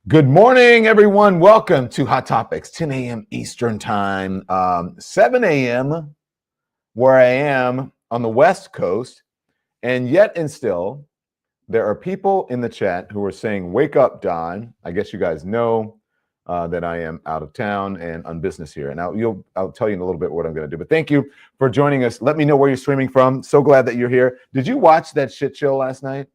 Good morning, everyone. Welcome to Hot Topics, 10 a.m. Eastern Time, 7 a.m. where I am on the West Coast. And yet and still, there are people in the chat who are saying, wake up, Don. I guess you guys know that I am out of town and on business here. And I'll tell you in a little bit what I'm going to do. But thank you for joining us. Let me know where you're streaming from. So glad that you're here. Did you watch that shit show last night?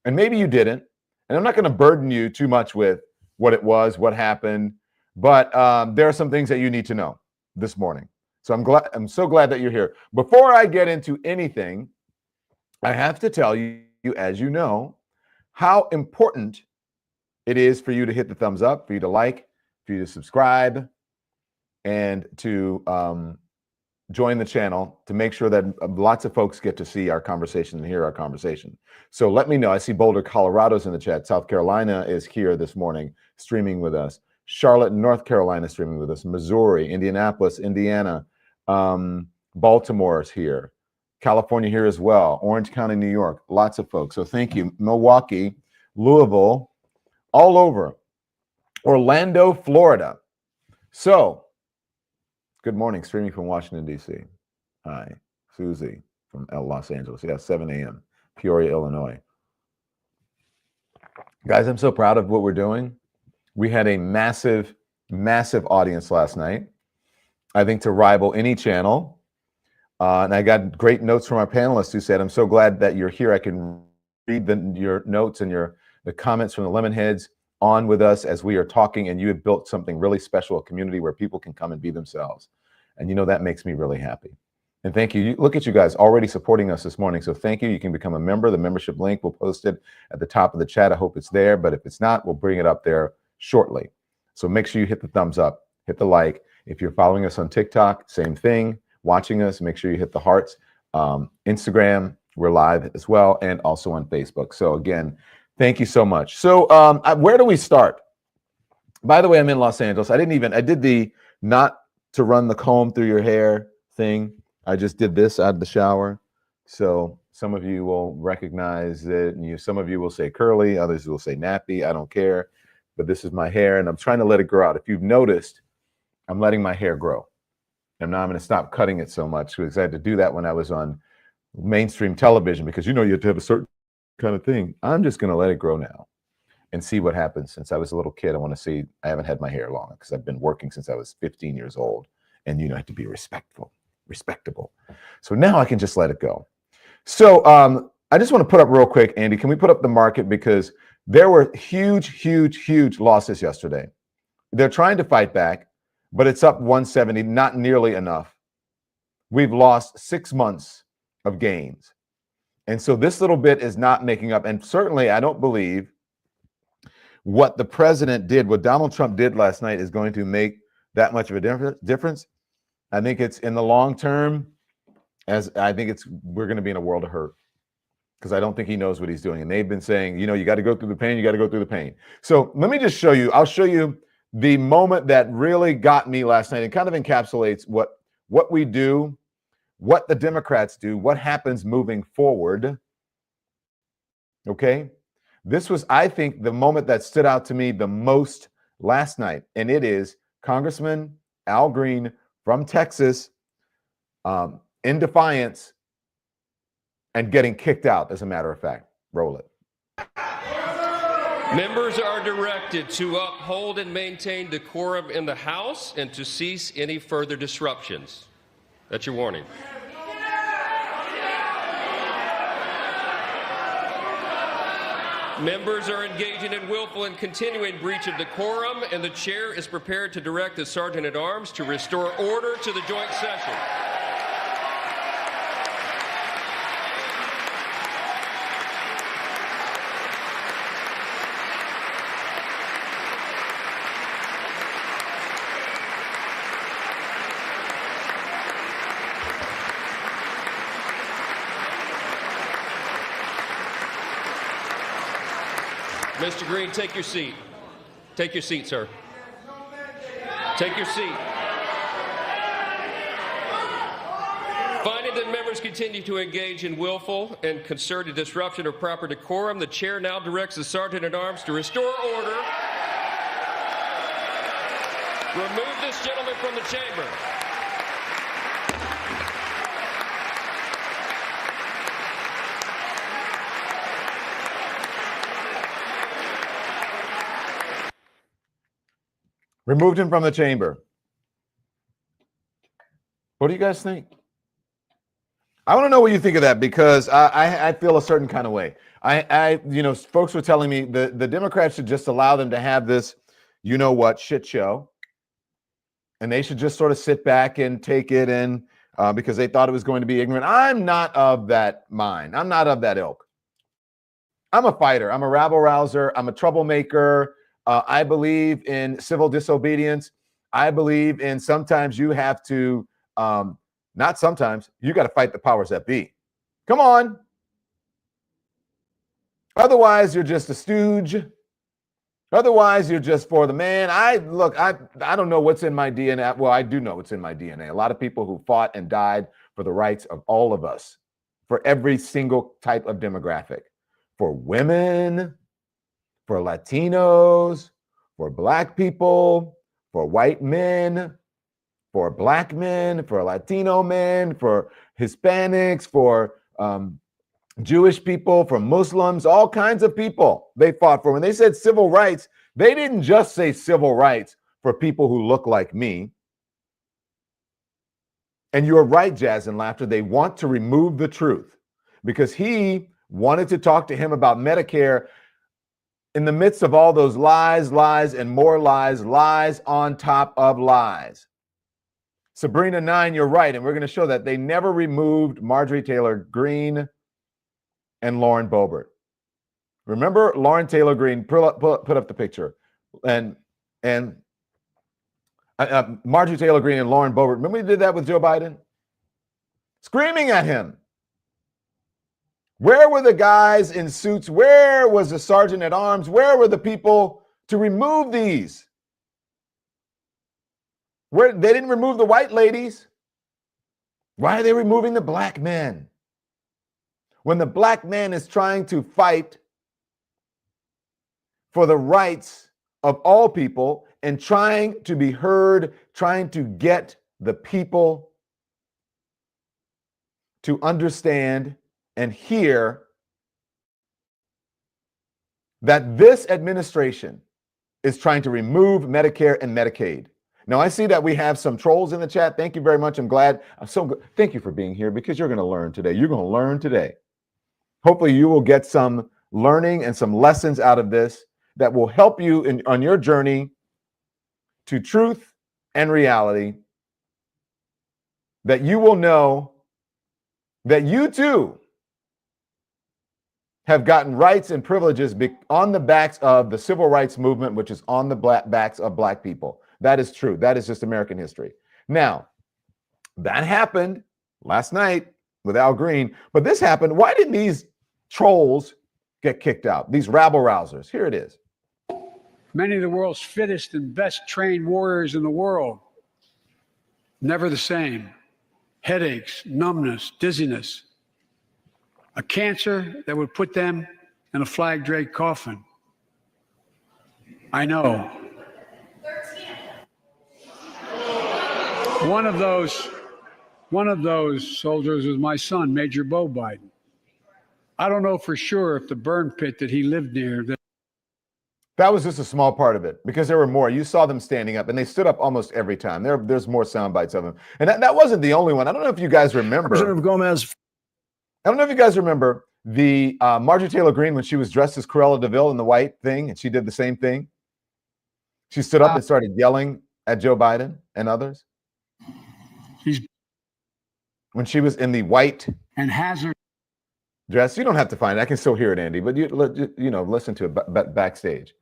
And maybe you didn't. And I'm not going to burden you too much with what it was, what happened, but there are some things that you need to know this morning. So I'm so glad that you're here. Before I get into anything, I have to tell you, as you know, how important it is for you to hit the thumbs up, for you to like, for you to subscribe, and to join the channel to make sure that lots of folks get to see our conversation and hear our conversation. So let me know. I see Boulder, Colorado's in the chat. South Carolina is here this morning streaming with us. Charlotte, North Carolina streaming with us. Missouri, Indianapolis, Indiana, Baltimore is here. California here as well. Orange County, New York. Lots of folks. So thank you. Milwaukee, Louisville, all over. Orlando, Florida. So good morning, streaming from Washington, D.C. Hi, Susie from Los Angeles. Yeah, 7 a.m., Peoria, Illinois. Guys, I'm so proud of what we're doing. We had a massive, massive audience last night, I think to rival any channel. And I got great notes from our panelists who said, I'm so glad that you're here. I can read your notes and the comments from the Lemonheads on with us as we are talking, and you have built something really special, a community where people can come and be themselves. And you know, that makes me really happy. And thank you. Look at you guys already supporting us this morning. So thank you. You can become a member. The membership link, we'll post it at the top of the chat. I hope it's there, but if it's not, we'll bring it up there shortly. So make sure you hit the thumbs up, hit the like. If you're following us on TikTok, same thing. Watching us, make sure you hit the hearts. Instagram, we're live as well, and also on Facebook. So again, thank you so much. So where do we start? By the way, I'm in Los Angeles. I did the not to run the comb through your hair thing. I just did this out of the shower. So some of you will recognize it, and some of you will say curly, others will say nappy. I don't care, but this is my hair, and I'm trying to let it grow out. If you've noticed, I'm letting my hair grow. And now I'm going to stop cutting it so much because I had to do that when I was on mainstream television because you have to have a certain kind of thing. I'm just going to let it grow now and see what happens. Since I was a little kid, I haven't had my hair long because I've been working since I was 15 years old. And I have to be respectable. So now I can just let it go. So I just want to put up real quick, Andy, can we put up the market? Because there were huge losses yesterday. They're trying to fight back, but it's up 170, not nearly enough. We've lost 6 months of gains. And so this little bit is not making up. And certainly I don't believe what the president did, what Donald Trump did last night is going to make that much of a difference. I think it's in the long term, we're going to be in a world of hurt because I don't think he knows what he's doing. And they've been saying, you got to go through the pain. You got to go through the pain. So let me just show you. I'll show you the moment that really got me last night and kind of encapsulates what we do, what the Democrats do, what happens moving forward. Okay. This was, I think, the moment that stood out to me the most last night. And it is Congressman Al Green from Texas in defiance and getting kicked out, as a matter of fact. Roll it. Members are directed to uphold and maintain decorum in the House and to cease any further disruptions. That's your warning. Members are engaging in willful and continuing breach of decorum, and the chair is prepared to direct the Sergeant-at-Arms to restore order to the joint session. Mr. Green, take your seat. Take your seat, sir. Take your seat. Finding that members continue to engage in willful and concerted disruption of proper decorum, the chair now directs the Sergeant-at-Arms to restore order Remove this gentleman from the chamber. Removed him from the chamber. What do you guys think? I want to know what you think of that, because I feel a certain kind of way. Folks were telling me the Democrats should just allow them to have this, you know what, shit show, and they should just sort of sit back and take it in because they thought it was going to be ignorant. I'm not of that mind. I'm not of that ilk. I'm a fighter. I'm a rabble-rouser. I'm a troublemaker. I believe in civil disobedience. I believe in sometimes you have to, not sometimes, you got to fight the powers that be. Come on. Otherwise, you're just a stooge. Otherwise, you're just for the man. I don't know what's in my DNA. Well, I do know what's in my DNA. A lot of people who fought and died for the rights of all of us, for every single type of demographic, for women, for Latinos, for Black people, for white men, for Black men, for Latino men, for Hispanics, for Jewish people, for Muslims, all kinds of people they fought for. When they said civil rights, they didn't just say civil rights for people who look like me. And you're right, Jazz and Laughter, they want to remove the truth, because he wanted to talk to him about Medicare in the midst of all those lies, and more lies on top of lies. Sabrina 9, you're right. And we're going to show that they never removed Marjorie Taylor Greene and Lauren Boebert. Remember Lauren Taylor Greene, put up the picture. And Marjorie Taylor Greene and Lauren Boebert. Remember we did that with Joe Biden? Screaming at him. Where were the guys in suits? Where was the sergeant at arms? Where were the people to remove these? Where they didn't remove the white ladies. Why are they removing the Black men? When the Black man is trying to fight for the rights of all people and trying to be heard, trying to get the people to understand and hear that this administration is trying to remove Medicare and Medicaid. Now, I see that we have some trolls in the chat. Thank you very much. I'm glad. I'm so good. Thank you for being here, because you're going to learn today. You're going to learn today. Hopefully, you will get some learning and some lessons out of this that will help you on your journey to truth and reality, that you will know that you too have gotten rights and privileges on the backs of the civil rights movement, which is on the backs of Black people. That is true. That is just American history. Now, that happened last night with Al Green, but this happened. Why didn't these trolls get kicked out? These rabble-rousers. Here it is. Many of the world's fittest and best trained warriors in the world, never the same. Headaches, numbness, dizziness. A cancer that would put them in a flag draped coffin. I know. One of those soldiers was my son, Major Bo Biden. I don't know for sure if the burn pit that he lived near. That was just a small part of it, because there were more. You saw them standing up, and they stood up almost every time. There's more sound bites of them. And that wasn't the only one. I don't know if you guys remember. Representative Gomez. I don't know if you guys remember the Marjorie Taylor Greene when she was dressed as Cruella DeVille in the white thing, and she did the same thing. She stood up and started yelling at Joe Biden and others. When she was in the white and hazard dress. You don't have to find it. I can still hear it, Andy, but you listen to it backstage.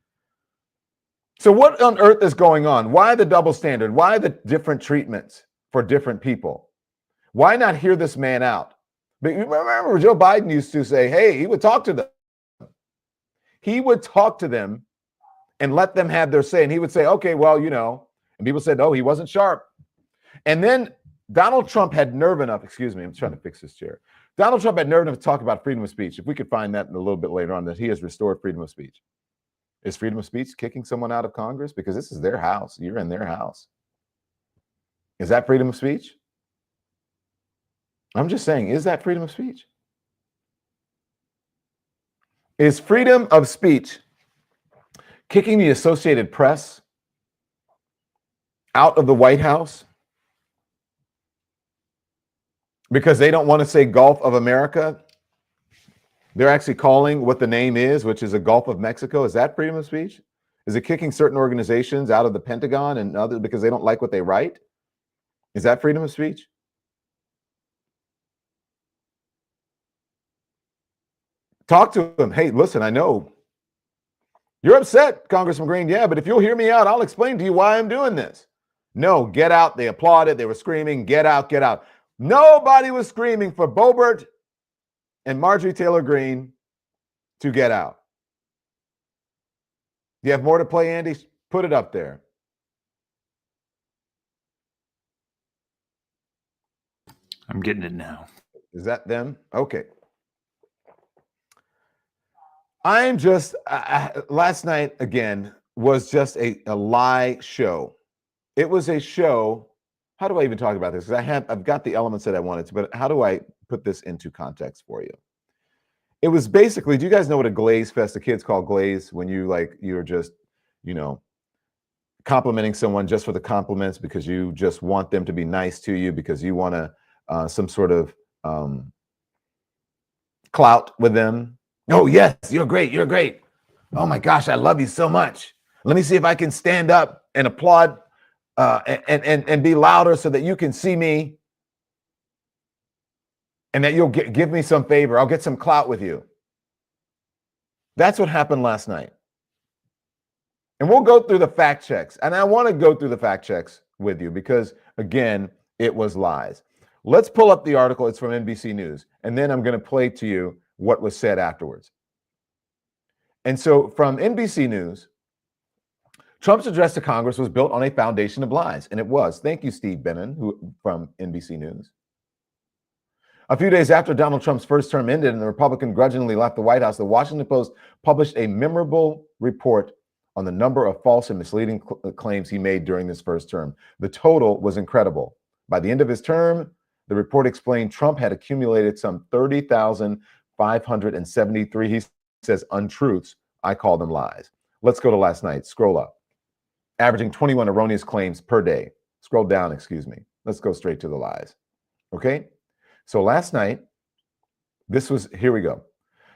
So what on earth is going on? Why the double standard? Why the different treatments for different people? Why not hear this man out? But remember, Joe Biden used to say, hey, he would talk to them. He would talk to them and let them have their say. And he would say, okay, well, and people said, oh, he wasn't sharp. And then Donald Trump had nerve enough, excuse me, I'm trying to fix this chair. Donald Trump had nerve enough to talk about freedom of speech. If we could find that a little bit later on, that he has restored freedom of speech. Is freedom of speech kicking someone out of Congress? Because this is their house. You're in their house. Is that freedom of speech? I'm just saying, is that freedom of speech? Is freedom of speech kicking the Associated Press out of the White House because they don't want to say Gulf of America? They're actually calling what the name is, which is a Gulf of Mexico. Is that freedom of speech? Is it kicking certain organizations out of the Pentagon and others because they don't like what they write? Is that freedom of speech? Talk to them. Hey, listen, I know you're upset, Congressman Green. Yeah, but if you'll hear me out, I'll explain to you why I'm doing this. No, get out. They applauded. They were screaming, get out, get out. Nobody was screaming for Boebert and Marjorie Taylor Greene to get out. Do you have more to play, Andy? Put it up there. I'm getting it now. Is that them? Okay. I'm just, last night, again, was just a lie show. It was a show. How do I even talk about this? Because I've got the elements that I wanted to, but how do I put this into context for you? It was basically, do you guys know what a glaze fest, the kids call glaze, when you're just, complimenting someone just for the compliments because you just want them to be nice to you because you want to, some sort of clout with them. Oh, yes, you're great. You're great. Oh my gosh, I love you so much. Let me see if I can stand up and applaud and be louder so that you can see me and that you'll give me some favor. I'll get some clout with you. That's what happened last night. And we'll go through the fact checks. And I want to go through the fact checks with you because, again, it was lies. Let's pull up the article. It's from NBC News. And then I'm going to play to you what was said afterwards. And so from NBC News, Trump's address to Congress was built on a foundation of lies. And it was. Thank you, Steve Bannon, from NBC News. A few days after Donald Trump's first term ended and the Republican grudgingly left the White House, the Washington Post published a memorable report on the number of false and misleading claims he made during this first term. The total was incredible. By the end of his term, the report explained Trump had accumulated some 30,573, he says, untruths. I call them lies. Let's go to last night. Scroll up. Averaging 21 erroneous claims per day. Scroll down, excuse me. Let's go straight to the lies. Okay? So last night, here we go.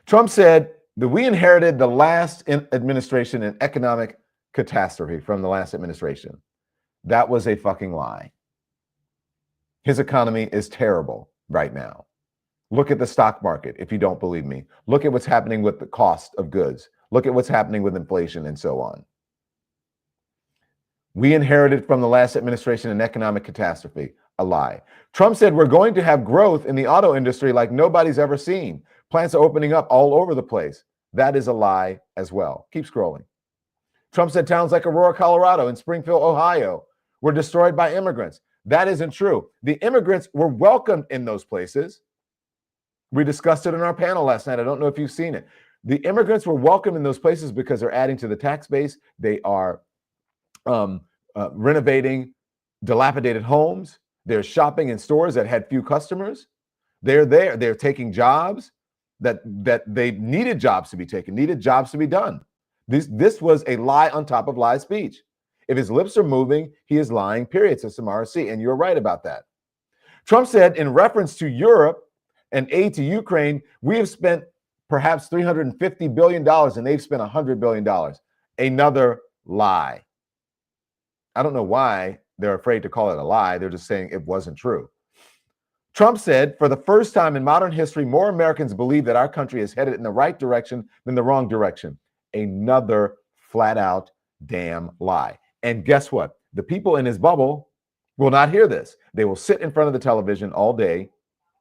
Trump said that we inherited the last administration in economic catastrophe from the last administration. That was a fucking lie. His economy is terrible right now. Look at the stock market if you don't believe me. Look at what's happening with the cost of goods. Look at what's happening with inflation and so on. We inherited from the last administration an economic catastrophe. A lie. Trump said we're going to have growth in the auto industry like nobody's ever seen. Plants are opening up all over the place. That is a lie as well. Keep scrolling. Trump said towns like Aurora, Colorado, and Springfield, Ohio were destroyed by immigrants. That isn't true. The immigrants were welcomed in those places. We discussed it in our panel last night. I don't know if you've seen it. The immigrants were welcomed in those places because they're adding to the tax base. They are renovating dilapidated homes. They're shopping in stores that had few customers. They're there. They're taking jobs that they needed jobs to be taken, needed jobs to be done. This was a lie on top of lie speech. If his lips are moving, he is lying, period, says some RC. And you're right about that. Trump said in reference to Europe and aid to Ukraine, we have spent perhaps $350 billion and they've spent $100 billion. Another lie. I don't know why they're afraid to call it a lie. They're just saying it wasn't true. Trump said, for the first time in modern history, more Americans believe that our country is headed in the right direction than the wrong direction. Another flat out damn lie. And guess what? The people in his bubble will not hear this. They will sit in front of the television all day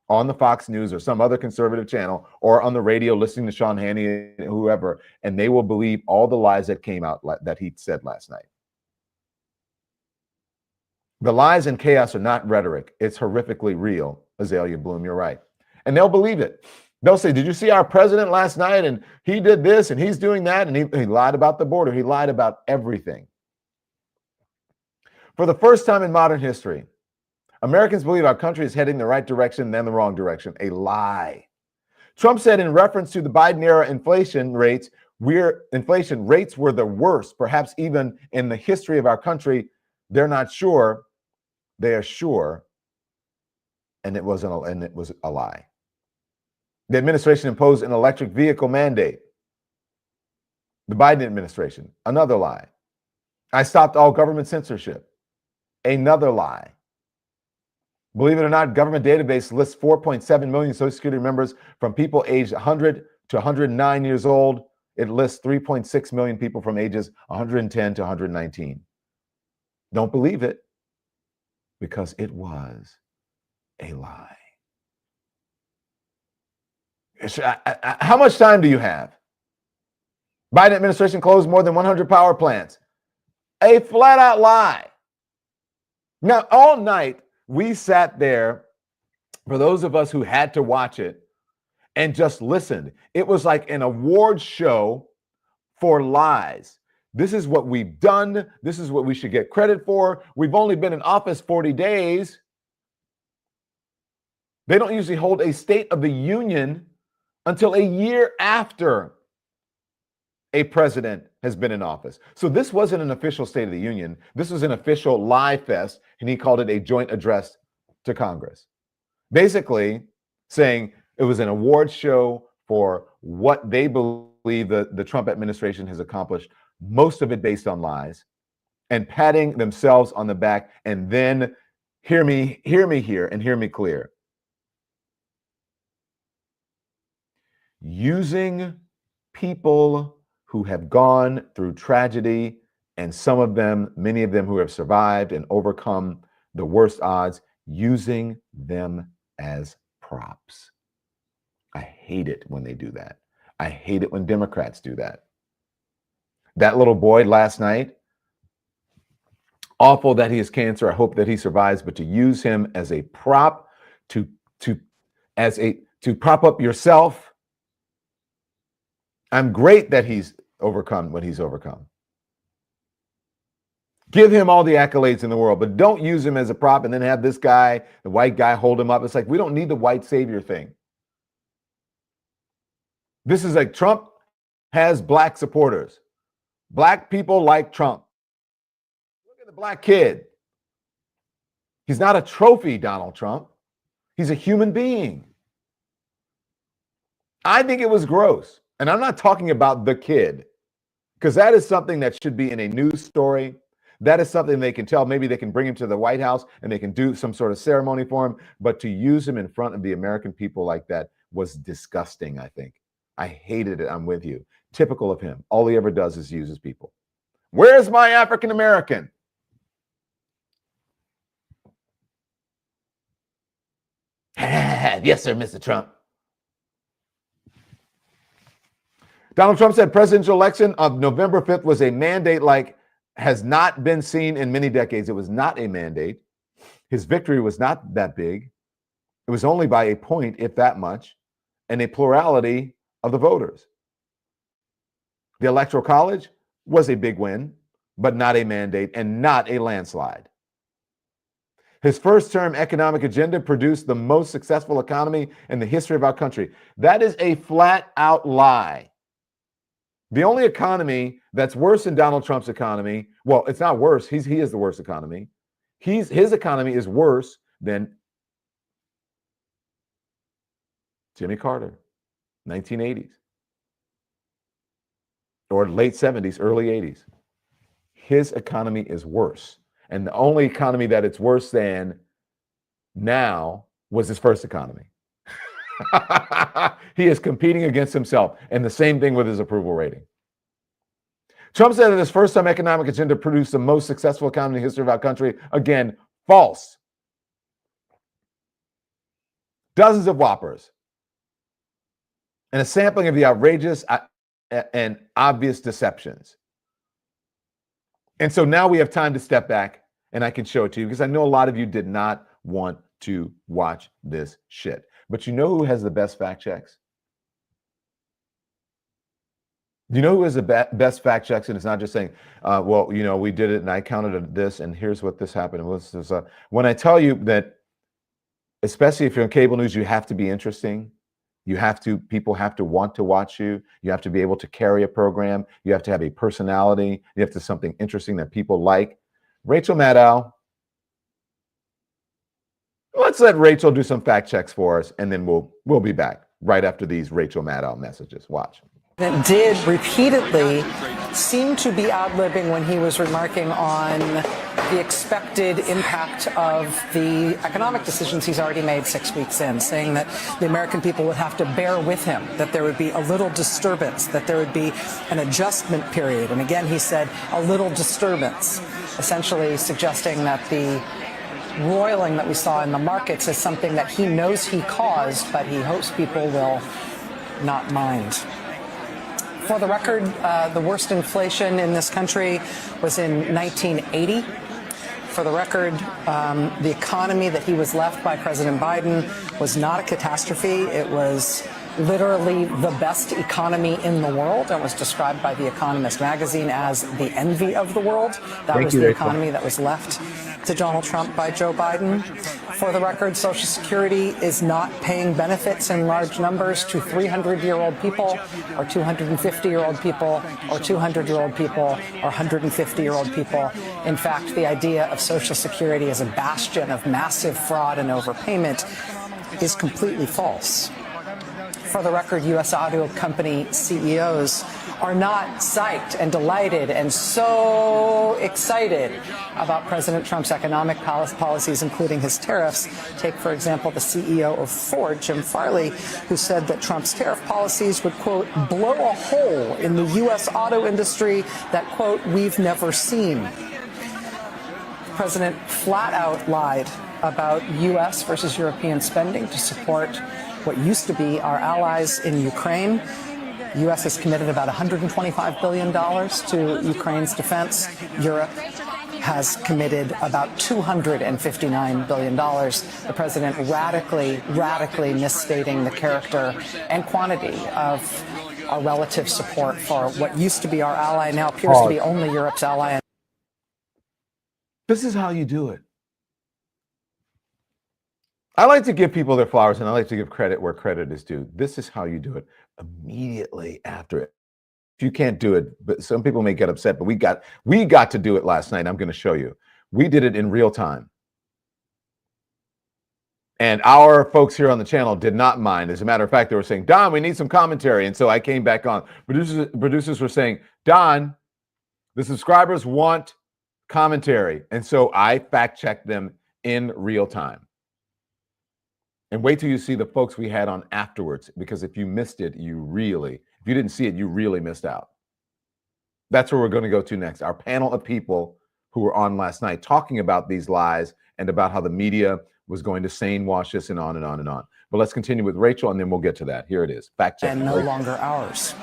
on the Fox News or some other conservative channel or on the radio listening to Sean Hannity and whoever, and they will believe all the lies that came out that he said last night. The lies and chaos are not rhetoric. It's horrifically real. Azalea Bloom, you're right. And they'll believe it They'll say, did you see our president last night? And he did this and he's doing that. And he lied about the border. He lied about everything. For the first time in modern history, Americans believe our country is heading the right direction, then the wrong direction. A lie. Trump said in reference to the Biden era inflation rates were the worst, perhaps even in the history of our country. They're not sure. They are sure. And it was a lie. The administration imposed an electric vehicle mandate. The Biden administration, another lie. I stopped all government censorship. Another lie. Believe it or not, government database lists 4.7 million Social Security members from people aged 100 to 109 years old. It lists 3.6 million people from ages 110 to 119. Don't believe it, because it was a lie. How much time do you have? Biden administration closed more than 100 power plants. A flat out lie. Now, all night, we sat there, for those of us who had to watch it, and just listened. It was like an award show for lies. This is what we've done. This is what we should get credit for. We've only been in office 40 days. They don't usually hold a State of the Union until a year after a president has been in office. So this wasn't an official State of the Union. This was an official lie fest, and he called it a joint address to Congress. Basically saying it was an award show for what they believe the Trump administration has accomplished, most of it based on lies, and patting themselves on the back, and then hear me here and hear me clear. Using people who have gone through tragedy, and some of them, many of them who have survived and overcome the worst odds, using them as props. I hate it when they do that. I hate it when Democrats do that. That little boy last night, awful that he has cancer. I hope that he survives, but to use him as a prop to prop up yourself. I'm great that he's overcome what he's overcome. Give him all the accolades in the world, but don't use him as a prop and then have this guy, the white guy, hold him up. It's like, we don't need the white savior thing. This is like Trump has black supporters. Black people like Trump. Look at the black kid. He's not a trophy, Donald Trump. He's a human being. I think it was gross. And I'm not talking about the kid, because that is something that should be in a news story. That is something they can tell. Maybe they can bring him to the White House and they can do some sort of ceremony for him. But to use him in front of the American people like that was disgusting, I think. I hated it. I'm with you. Typical of him. All he ever does is uses people. Where's my African American? Yes, sir, Mr. Trump. Donald Trump said presidential election of November 5th was a mandate like has not been seen in many decades. It was not a mandate. His victory was not that big. It was only by a point, if that much, and a plurality of the voters. The Electoral College was a big win, but not a mandate and not a landslide. His first-term economic agenda produced the most successful economy in the history of our country. That is a flat-out lie. The only economy that's worse than Donald Trump's economy, well, it's not worse. He is the worst economy. His economy is worse than Jimmy Carter, 1980s, or late 70s, early 80s. His economy is worse. And the only economy that it's worse than now was his first economy. He is competing against himself. And the same thing with his approval rating. Trump said that his first-time economic agenda produced the most successful economy in the history of our country. Again, false. Dozens of whoppers. And a sampling of the outrageous and obvious deceptions. And so now we have time to step back and I can show it to you, because I know a lot of you did not want to watch this shit. But you know who has the best fact checks? You know who is the best fact checks? And it's not just saying, well, you know, we did it and I counted this and here's what this happened. And when I tell you that, especially if you're on cable news, you have to be interesting. People have to want to watch you. You have to be able to carry a program. You have to have a personality. You have to have something interesting that people like. Rachel Maddow. Let's let Rachel do some fact checks for us, and then we'll be back right after these Rachel Maddow messages. Watch. That did repeatedly seem to be ad-libbing when he was remarking on the expected impact of the economic decisions he's already made 6 weeks in, saying that the American people would have to bear with him, that there would be a little disturbance, that there would be an adjustment period. And again, he said a little disturbance, essentially suggesting that the roiling that we saw in the markets is something that he knows he caused, but he hopes people will not mind. For the record, the worst inflation in this country was in 1980. For the record, the economy that he was left by President Biden was not a catastrophe. It was literally the best economy in the world and was described by The Economist magazine as the envy of the world. That was the economy that was left to Donald Trump by Joe Biden. For the record, Social Security is not paying benefits in large numbers to 300-year-old people or 250-year-old people or 200-year-old people or 150-year-old people. In fact, the idea of Social Security as a bastion of massive fraud and overpayment is completely false. For the record, U.S. auto company CEOs are not psyched and delighted and so excited about President Trump's economic policies, including his tariffs. Take, for example, the CEO of Ford, Jim Farley, who said that Trump's tariff policies would, quote, blow a hole in the U.S. auto industry that, quote, we've never seen. The president flat out lied about U.S. versus European spending to support what used to be our allies in Ukraine. The U.S. has committed about $125 billion to Ukraine's defense. Europe has committed about $259 billion. The president radically misstating the character and quantity of our relative support for what used to be our ally, now appears to be only Europe's ally. This is how you do it. I like to give people their flowers, and I like to give credit where credit is due. This is how you do it immediately after it. If you can't do it, but some people may get upset, but we got to do it last night. I'm going to show you. We did it in real time. And our folks here on the channel did not mind. As a matter of fact, they were saying, Don, we need some commentary. And so I came back on. Producers were saying, Don, the subscribers want commentary. And so I fact-checked them in real time. And wait till you see the folks we had on afterwards, because if you missed it, if you didn't see it, you really missed out. That's where we're going to go to next. Our panel of people who were on last night talking about these lies and about how the media was going to sane wash this and on and on and on. But let's continue with Rachel, and then we'll get to that. Here it is. Fact check. And no longer ours.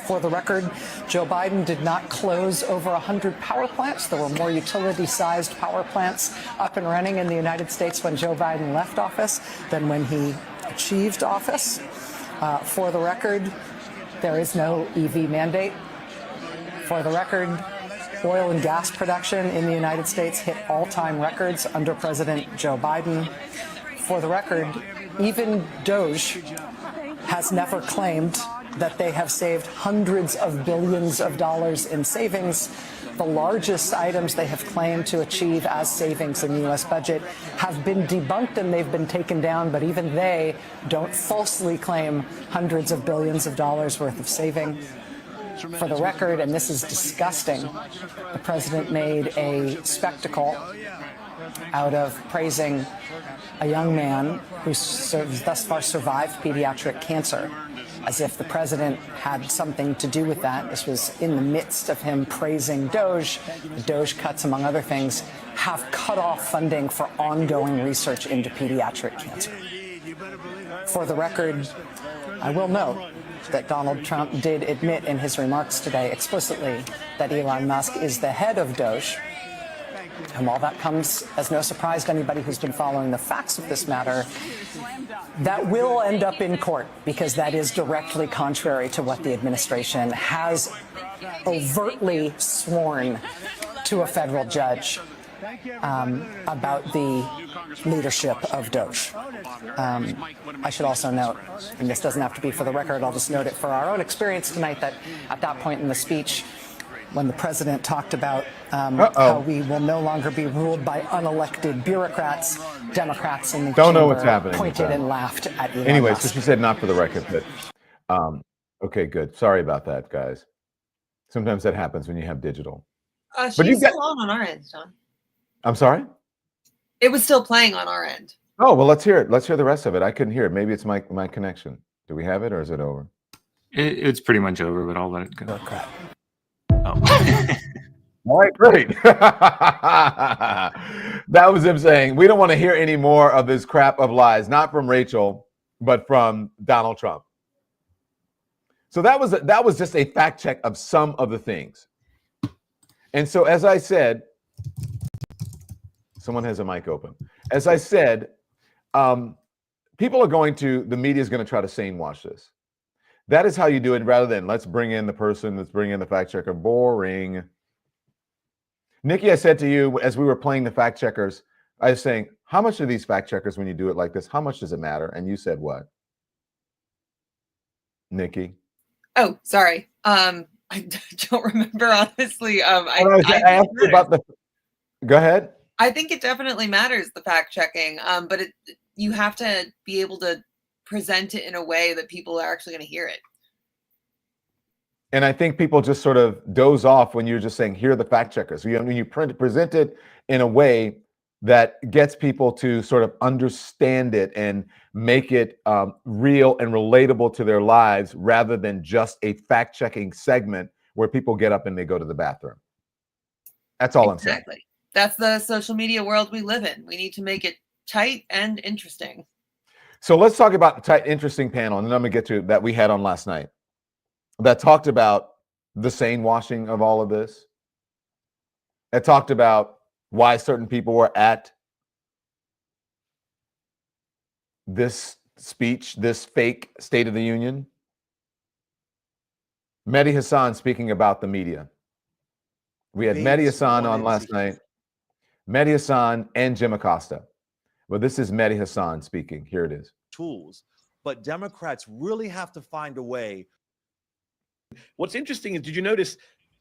For the record, Joe Biden did not close over 100 power plants. There were more utility-sized power plants up and running in the United States when Joe Biden left office than when he achieved office. For the record, there is no EV mandate. For the record, oil and gas production in the United States hit all-time records under President Joe Biden. For the record, even DOGE has never claimed that they have saved hundreds of billions of dollars in savings. The largest items they have claimed to achieve as savings in the U.S. budget have been debunked and they've been taken down, but even they don't falsely claim hundreds of billions of dollars worth of saving. For the record, and this is disgusting, the president made a spectacle out of praising a young man who thus far survived pediatric cancer, as if the president had something to do with that. This was in the midst of him praising DOGE. The DOGE cuts, among other things, have cut off funding for ongoing research into pediatric cancer. For the record, I will note that Donald Trump did admit in his remarks today explicitly that Elon Musk is the head of DOGE. And while that comes as no surprise to anybody who's been following the facts of this matter, that will end up in court because that is directly contrary to what the administration has overtly sworn to a federal judge about the leadership of Doge. I should also note, and this doesn't have to be for the record, I'll just note it for our own experience tonight, that at that point in the speech, when the president talked about how we will no longer be ruled by unelected bureaucrats, Democrats in the Don't know chamber what's happening with pointed that. and laughed at Elon Anyway, Musk. so she said not for the record, but okay, good. Sorry about that, guys. Sometimes that happens when you have digital. She's still on our end, John. I'm sorry? It was still playing on our end. Oh, well, let's hear it. Let's hear the rest of it. I couldn't hear it. Maybe it's my connection. Do we have it or is it over? It's pretty much over, but I'll let it go. Oh, crap. Oh. All right, great. That was him saying, we don't want to hear any more of this crap of lies, not from Rachel, but from Donald Trump. So that was just a fact check of some of the things. And so, as I said, someone has a mic open. As I said, the media is going to try to sane wash this. That is how you do it, rather than let's bring in the person, let's bring in the fact checker. Boring. Nikki, I said to you as we were playing the fact checkers, I was saying, how much do these fact checkers, when you do it like this, how much does it matter? And you said what? Nikki? Oh, sorry. I don't remember, honestly. I asked you about the... Go ahead. I think it definitely matters, the fact checking, but you have to be able to present it in a way that people are actually going to hear it. And I think people just sort of doze off when you're just saying, here are the fact checkers. When you present it in a way that gets people to sort of understand it and make it real and relatable to their lives, rather than just a fact-checking segment where people get up and they go to the bathroom. That's all I'm saying. Exactly. That's the social media world we live in. We need to make it tight and interesting. So let's talk about the tight, interesting panel, and then I'm going to get to that we had on last night that talked about the sane washing of all of this. It talked about why certain people were at this speech, this fake State of the Union. Mehdi Hassan speaking about the media. We had Mehdi Hassan on last night. Mehdi Hassan and Jim Acosta. Well, this is Mehdi Hassan speaking. Here it is. Tools, but Democrats really have to find a way. What's interesting is, did you notice,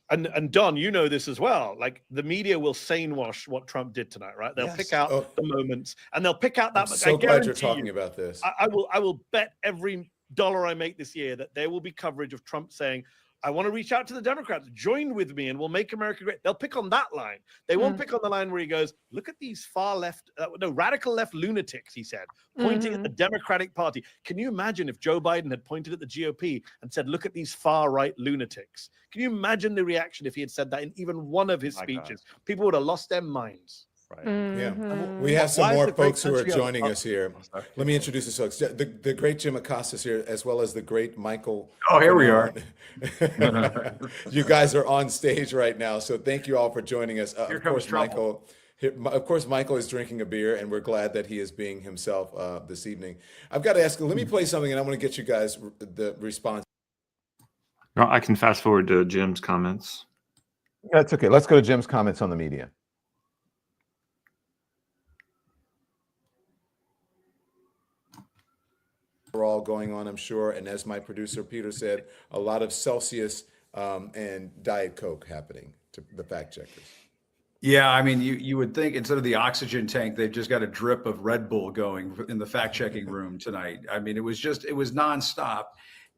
and Don, you know this as well, like the media will sane wash what Trump did tonight, right? They'll pick out the moments, and they'll pick out that. I'm so glad you're talking about this. I will bet every dollar I make this year that there will be coverage of Trump saying, I want to reach out to the Democrats, join with me, and we'll make America great. They'll pick on that line. They won't pick on the line where he goes, look at these far left, radical left lunatics, he said, pointing at the Democratic Party. Can you imagine if Joe Biden had pointed at the GOP and said, look at these far right lunatics? Can you imagine the reaction if he had said that in even one of his speeches? People would have lost their minds. Right. Yeah, we have some more folks who are joining us here. Let me introduce the folks. The great Jim Acosta is here, as well as the great Michael. Oh, here we are. You guys are on stage right now, so thank you all for joining us. Here comes trouble. Of course, Michael is drinking a beer, and we're glad that he is being himself this evening. I've got to ask, let me play something, and I want to get you guys the response. No, I can fast forward to Jim's comments. That's okay. Let's go to Jim's comments on the media. All going on, I'm sure, and as my producer Peter said, a lot of Celsius and Diet Coke happening to the fact checkers. Yeah, I mean, you would think instead of the oxygen tank, they've just got a drip of Red Bull going in the fact checking room tonight. I mean, it was nonstop.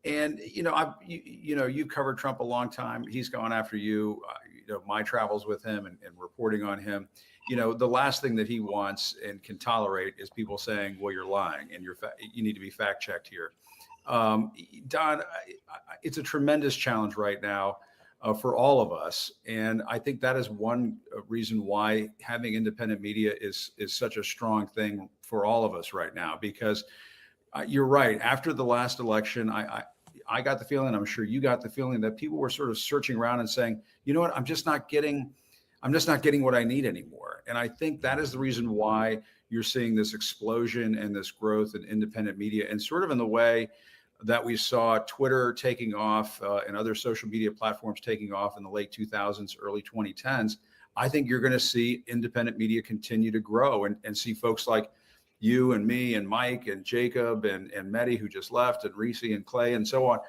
And you've covered Trump a long time. He's gone after you. My travels with him and reporting on him. The last thing that he wants and can tolerate is people saying, well, you're lying and you need to be fact checked here. Don, it's a tremendous challenge right now for all of us. And I think that is one reason why having independent media is such a strong thing for all of us right now, because you're right. After the last election, I got the feeling, I'm sure you got the feeling, that people were sort of searching around and saying, you know what, I'm just not getting I'm just not getting what I need anymore. And I think that is the reason why you're seeing this explosion and this growth in independent media, and sort of in the way that we saw Twitter taking off and other social media platforms taking off in the late 2000s, early 2010s. I think you're going to see independent media continue to grow and see folks like you and me and Mike and Jacob and Mehdi, who just left, and Reese and Clay and so on,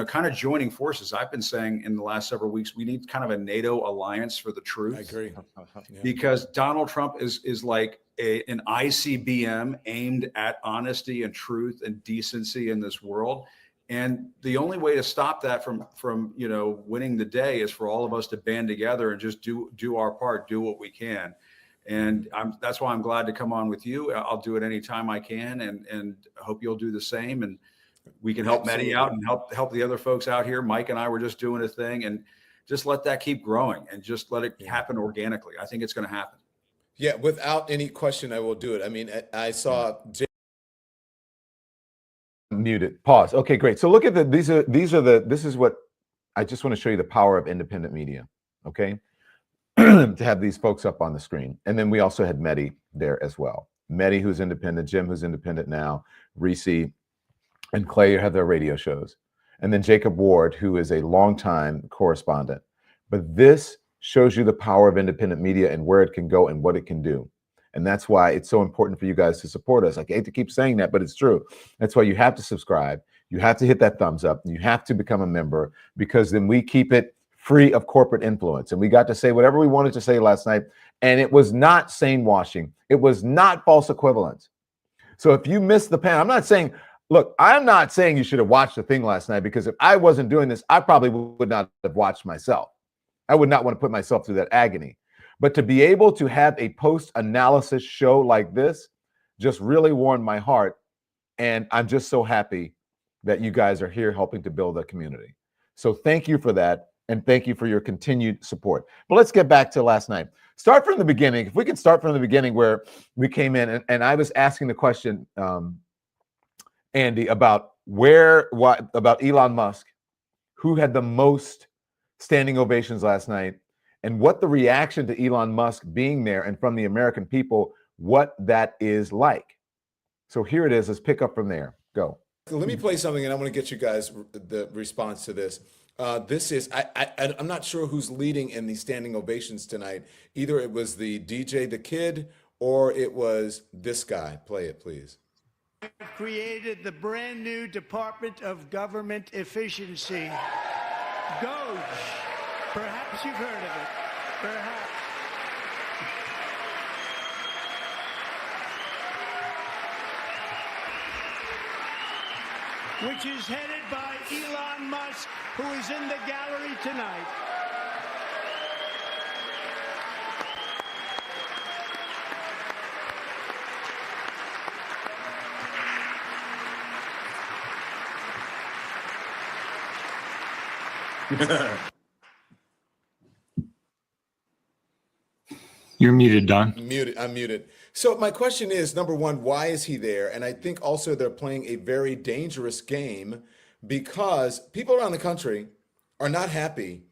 kind of joining forces. I've been saying in the last several weeks, we need kind of a NATO alliance for the truth. I agree. Because Donald Trump is like an ICBM aimed at honesty and truth and decency in this world. And the only way to stop that from winning the day is for all of us to band together and just do our part, do what we can. And that's why I'm glad to come on with you. I'll do it anytime I can, and hope you'll do the same. And we can help Mehdi out and help the other folks out here. Mike and I were just doing a thing, and just let that keep growing and just let it happen organically. I think it's going to happen. Yeah, without any question, I will do it. I mean, I saw Muted. Pause. Okay, great. So look at this is what I just want to show you, the power of independent media. Okay. To have these folks up on the screen. And then we also had Mehdi there as well. Mehdi, who's independent, Jim, who's independent now, Reese and Clay have their radio shows. And then Jacob Ward, who is a longtime correspondent. But this shows you the power of independent media and where it can go and what it can do. And that's why it's so important for you guys to support us. I hate to keep saying that, but it's true. That's why you have to subscribe. You have to hit that thumbs up. You have to become a member, because then we keep it free of corporate influence. And we got to say whatever we wanted to say last night. And it was not sane washing. It was not false equivalence. So if you missed the panel, I'm not saying you should have watched the thing last night, because if I wasn't doing this, I probably would not have watched myself. I would not want to put myself through that agony. But to be able to have a post-analysis show like this just really warmed my heart. And I'm just so happy that you guys are here helping to build a community. So thank you for that. And thank you for your continued support. But let's get back to last night. Start from the beginning. If we can start from the beginning, where we came in and I was asking the question, Andy, about about Elon Musk, who had the most standing ovations last night, and what the reaction to Elon Musk being there and from the American people, what that is like. So here it is. Let's pick up from there. Go. Let me play something, and I want to get you guys the response to this. This is, I'm not sure who's leading in the standing ovations tonight. Either it was the DJ, the kid, or it was this guy. Play it, please. I've created the brand new Department of Government Efficiency. Doge. Perhaps you've heard of it. Perhaps. Which is headed by Elon Musk, who is in the gallery tonight. You're muted, Don. I'm muted. So my question is, number one, why is he there? And I think also they're playing a very dangerous game, because people around the country are not happy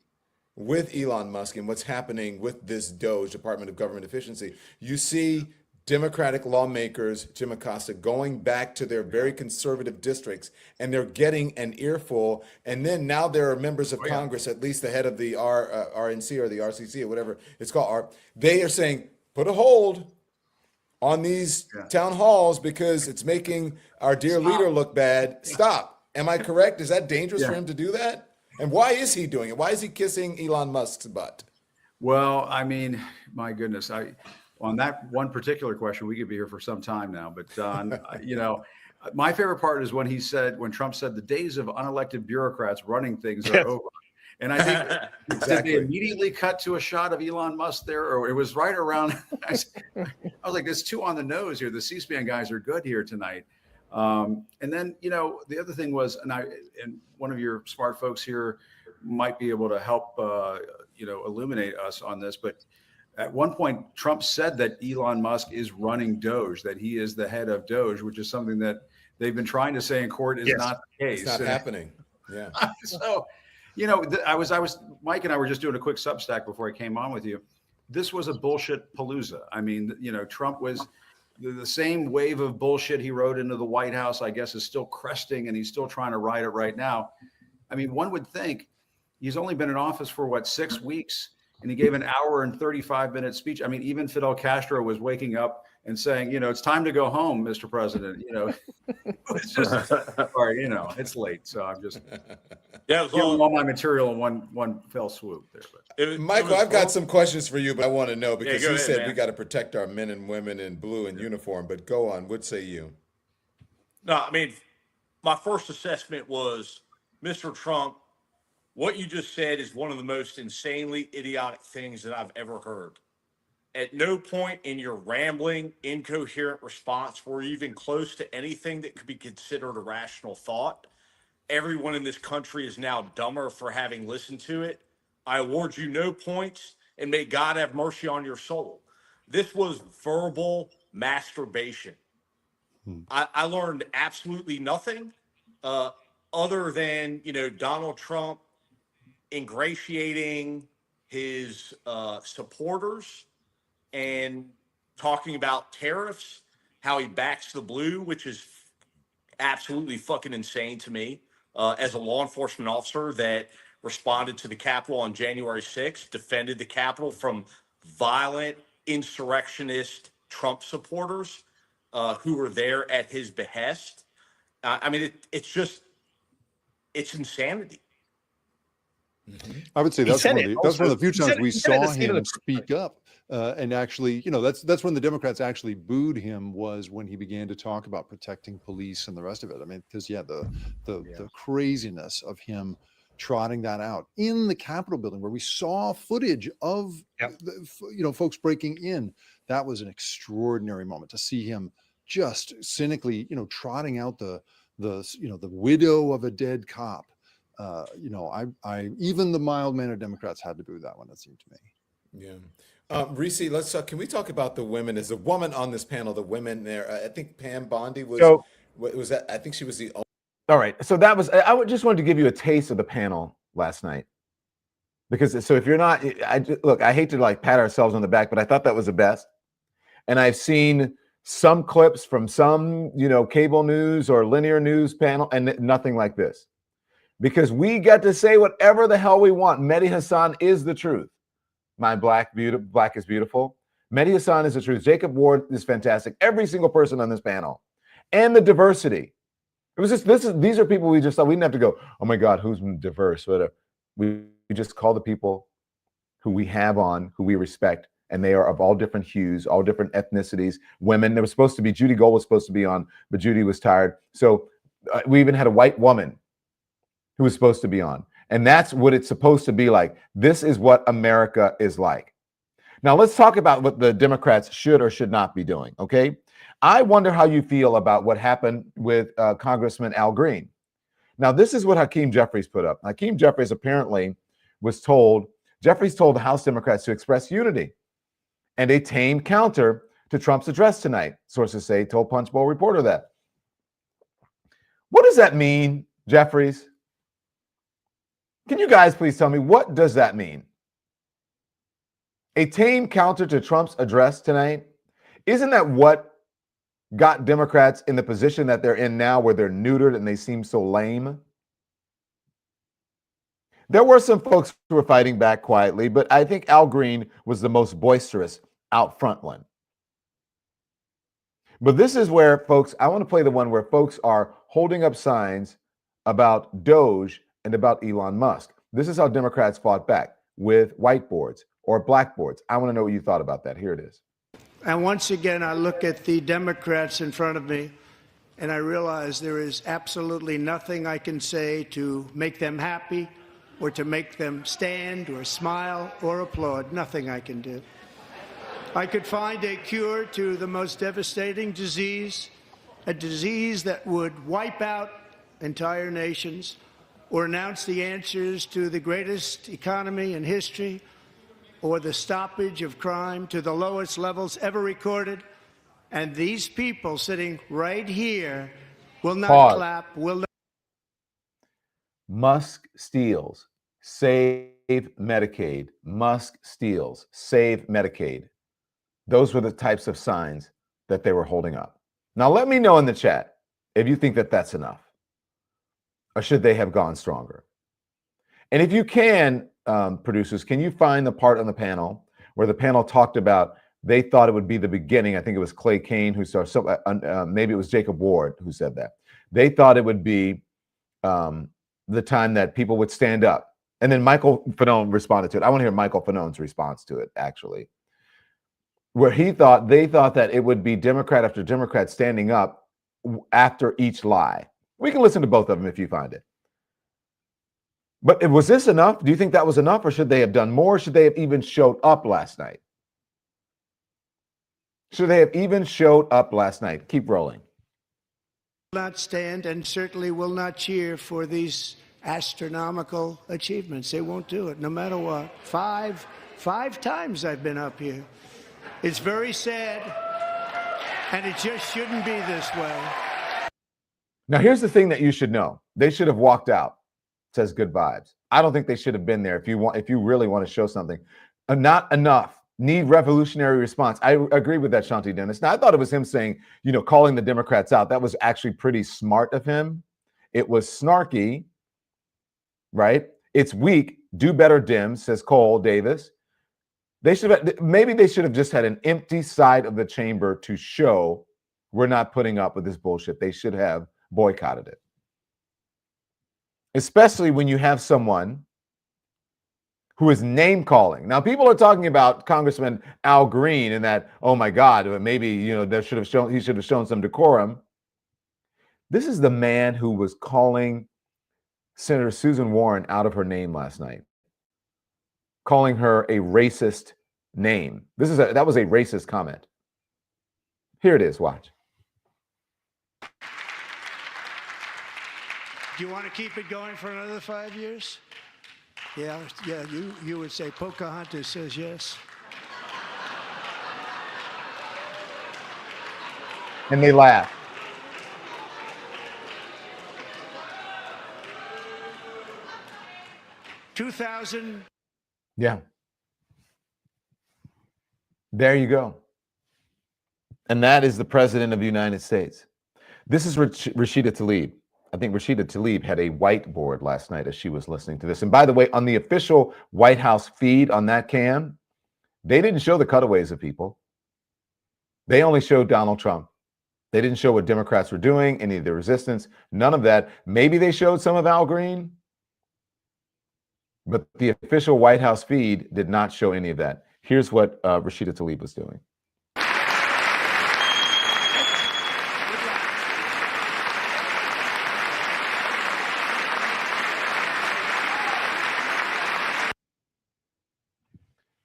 with Elon Musk and what's happening with this Doge, Department of Government Efficiency. You see Democratic lawmakers, Jim Acosta, going back to their very conservative districts, and they're getting an earful. And then now there are members of Congress, at least the head of the RNC or the RCC or whatever it's called, they are saying, put a hold on these town halls because it's making our dear leader look bad. Stop. Am I correct? Is that dangerous for him to do that? And why is he doing it? Why is he kissing Elon Musk's butt? Well, I mean, my goodness, on that one particular question, we could be here for some time now. But Don, my favorite part is when Trump said the days of unelected bureaucrats running things are over. And I think Exactly. Did they immediately cut to a shot of Elon Musk there, or it was right around? I was like, there's two on the nose here. The C-SPAN guys are good here tonight. And then, the other thing was, and one of your smart folks here might be able to help, illuminate us on this, but at one point, Trump said that Elon Musk is running Doge, that he is the head of Doge, which is something that they've been trying to say in court is not the case. It's not happening. Yeah. So, Mike and I were just doing a quick Substack before I came on with you. this was a bullshit palooza. I mean, you know, Trump was the same wave of bullshit he rode into the White House, I guess, is still cresting, and he's still trying to ride it right now. I mean, one would think he's only been in office for what, 6 weeks, and he gave an hour and 35-minute speech. I mean, even Fidel Castro was waking up and saying, you know, it's time to go home, Mr. President. You know, it's just, sorry, you know, it's late. So I'm just giving all my material in one fell swoop there. But. Michael, I've got some questions for you, but I want to know because go you ahead, said man. we got to protect our men and women in blue and uniform, but go on. What say you? No, I mean, my first assessment was, Mr. Trump, what you just said is one of the most insanely idiotic things that I've ever heard. At no point in your rambling, incoherent response were you even close to anything that could be considered a rational thought. Everyone in this country is now dumber for having listened to it. I award you no points, and may God have mercy on your soul. This was verbal masturbation. I learned absolutely nothing other than, you know, Donald Trump ingratiating his supporters and talking about tariffs, how he backs the blue, which is absolutely fucking insane to me as a law enforcement officer that responded to the Capitol on January 6th, defended the Capitol from violent insurrectionist Trump supporters who were there at his behest. I mean, it's insanity. I would say that's one of the few times we saw him speak speak up and actually, you know, that's when the Democrats actually booed him, was when he began to talk about protecting police and the rest of it. I mean, because the craziness of him trotting that out in the Capitol building, where we saw footage of you know, folks breaking in. That was an extraordinary moment to see him just cynically, you know, trotting out the you know, the widow of a dead cop. You know, I even the mild-mannered Democrats had to boo that one, it seemed to me. Yeah. Reese, let's can we talk about the women? There's a woman on this panel, the women there. I think Pam Bondi was that, I think she was the only. All right. So that was, just wanted to give you a taste of the panel last night. Because so if you're not, look, I hate to like pat ourselves on the back, but I thought that was the best. And I've seen some clips from some, you know, cable news or linear news panel, and nothing like this. Because we get to say whatever the hell we want. Mehdi Hassan is the truth. My black is beautiful. Mehdi Hassan is the truth. Jacob Ward is fantastic. Every single person on this panel, and the diversity. It was just these are people we just thought we didn't have to go, oh my God, who's diverse? Whatever. We just call the people who we have on, who we respect, and they are of all different hues, all different ethnicities. Women. There was supposed to be Judy Gold was supposed to be on, but Judy was tired. So we even had a white woman who was supposed to be on. And that's what it's supposed to be like. This is what America is like. Now, let's talk about what the Democrats should or should not be doing, okay? I wonder how you feel about what happened with Congressman Al Green. Now, this is what Hakeem Jeffries put up. Hakeem Jeffries apparently Jeffries told the House Democrats to express unity and a tame counter to Trump's address tonight. Sources say, told Punch Bowl reporter that. What does that mean, Jeffries? Can you guys please tell me, what does that mean? A tame counter to Trump's address tonight? Isn't that what got Democrats in the position that they're in now, where they're neutered and they seem so lame? There were some folks who were fighting back quietly, but I think Al Green was the most boisterous out front one. But this is where, folks, I want to play the one where folks are holding up signs about Doge and about Elon Musk. This is how Democrats fought back, with whiteboards or blackboards. I want to know what you thought about that. Here it is. And once again, I look at the Democrats in front of me, and I realize there is absolutely nothing I can say to make them happy or to make them stand or smile or applaud. Nothing I can do. I could find a cure to the most devastating disease, a disease that would wipe out entire nations, or announce the answers to the greatest economy in history, or the stoppage of crime to the lowest levels ever recorded. And these people sitting right here will not clap, will not. Musk steals. Say Medicaid. Musk steals. Save Medicaid. Those were the types of signs that they were holding up. Now, let me know in the chat if you think that that's enough, or should they have gone stronger? And if you can, producers, can you find the part on the panel where the panel talked about they thought it would be the beginning? I think it was Clay Kane who started, maybe it was Jacob Ward who said that. They thought it would be the time that people would stand up. And then Michael Fanone responded to it. I want to hear Michael Fanone's response to it, actually, where they thought that it would be Democrat after Democrat standing up after each lie. We can listen to both of them if you find it. But was this enough? Do you think that was enough, or should they have done more? Should they have even showed up last night? Should they have even showed up last night? Keep rolling. Not stand and certainly will not cheer for these astronomical achievements. They won't do it, no matter what. Five times I've been up here. It's very sad, and it just shouldn't be this way. Now, here's the thing that you should know. They should have walked out. Says good vibes. I don't think they should have been there if you really want to show something. Not enough. Need revolutionary response. I agree with that, Shanti Dennis. Now, I thought it was him saying, calling the Democrats out. That was actually pretty smart of him. It was snarky, right? It's weak. Do better, Dems, says Cole Davis. Maybe they should have just had an empty side of the chamber to show we're not putting up with this bullshit. They should have boycotted it. Especially when you have someone who is name calling. Now, people are talking about Congressman Al Green and that, oh my God, maybe he should have shown some decorum. This is the man who was calling Senator Susan Warren out of her name last night, calling her a racist name. That was a racist comment. Here it is. Watch. Do you want to keep it going for another 5 years? Yeah, you would say Pocahontas says yes. And they laugh. $2,000. Yeah. There you go. And that is the president of the United States. This is Rashida Tlaib. I think Rashida Tlaib had a whiteboard last night as she was listening to this. And by the way, on the official White House feed on that cam, they didn't show the cutaways of people. They only showed Donald Trump. They didn't show what Democrats were doing, any of the resistance, none of that. Maybe they showed some of Al Green, but the official White House feed did not show any of that. Here's what Rashida Tlaib was doing.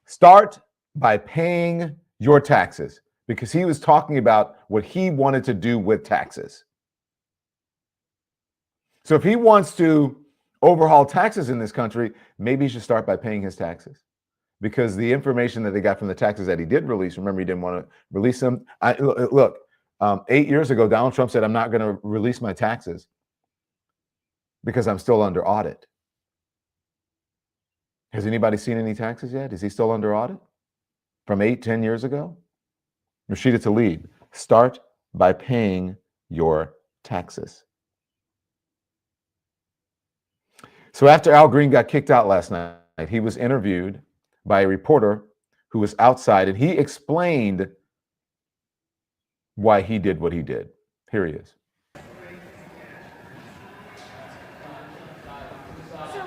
Start by paying your taxes, because he was talking about what he wanted to do with taxes. So if he wants to overhaul taxes in this country, maybe he should start by paying his taxes, because the information that they got from the taxes that he did release, remember, he didn't want to release them. 8 years ago, Donald Trump said, I'm not going to release my taxes because I'm still under audit. Has anybody seen any taxes yet? Is he still under audit from 8-10 years ago? Rashida Tlaib, start by paying your taxes. So after Al Green got kicked out last night, he was interviewed by a reporter who was outside, and he explained why he did what he did. Here he is. So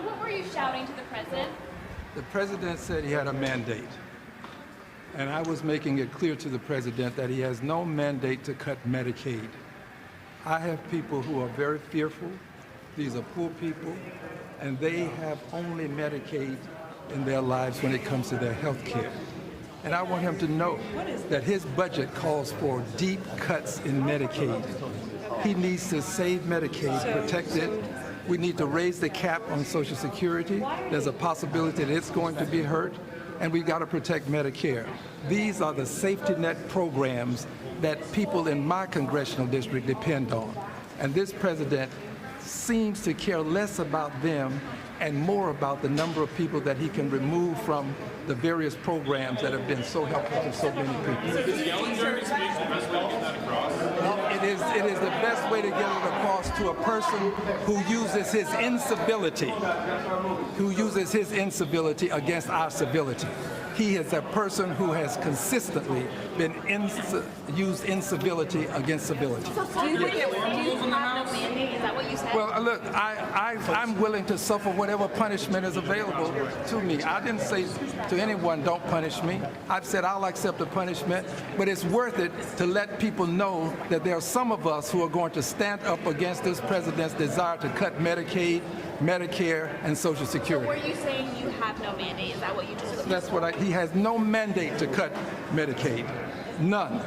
what were you shouting to the president? The president said he had a mandate. And I was making it clear to the president that he has no mandate to cut Medicaid. I have people who are very fearful. These are poor people, and they have only Medicaid in their lives when it comes to their health care. And I want him to know that his budget calls for deep cuts in Medicaid. He needs to save Medicaid, protect it. We need to raise the cap on Social Security. There's a possibility that it's going to be hurt, and we've got to protect Medicare. These are the safety net programs that people in my congressional district depend on. And this president seems to care less about them and more about the number of people that he can remove from the various programs that have been so helpful to so many people. So does yelling during speech the best way to get that across? It is the best way to get it across to a person who uses his incivility, against our civility. He is a person who has consistently been used incivility against civility. So do you have no mandate? Is that what you said? Well, look, I'm willing to suffer whatever punishment is available to me. I didn't say to anyone, don't punish me. I've said I'll accept the punishment, but it's worth it to let people know that there are some of us who are going to stand up against this president's desire to cut Medicaid, Medicare, and Social Security. So were you saying you have no mandate? Is that what you just said? That's what he has no mandate to cut Medicaid. None.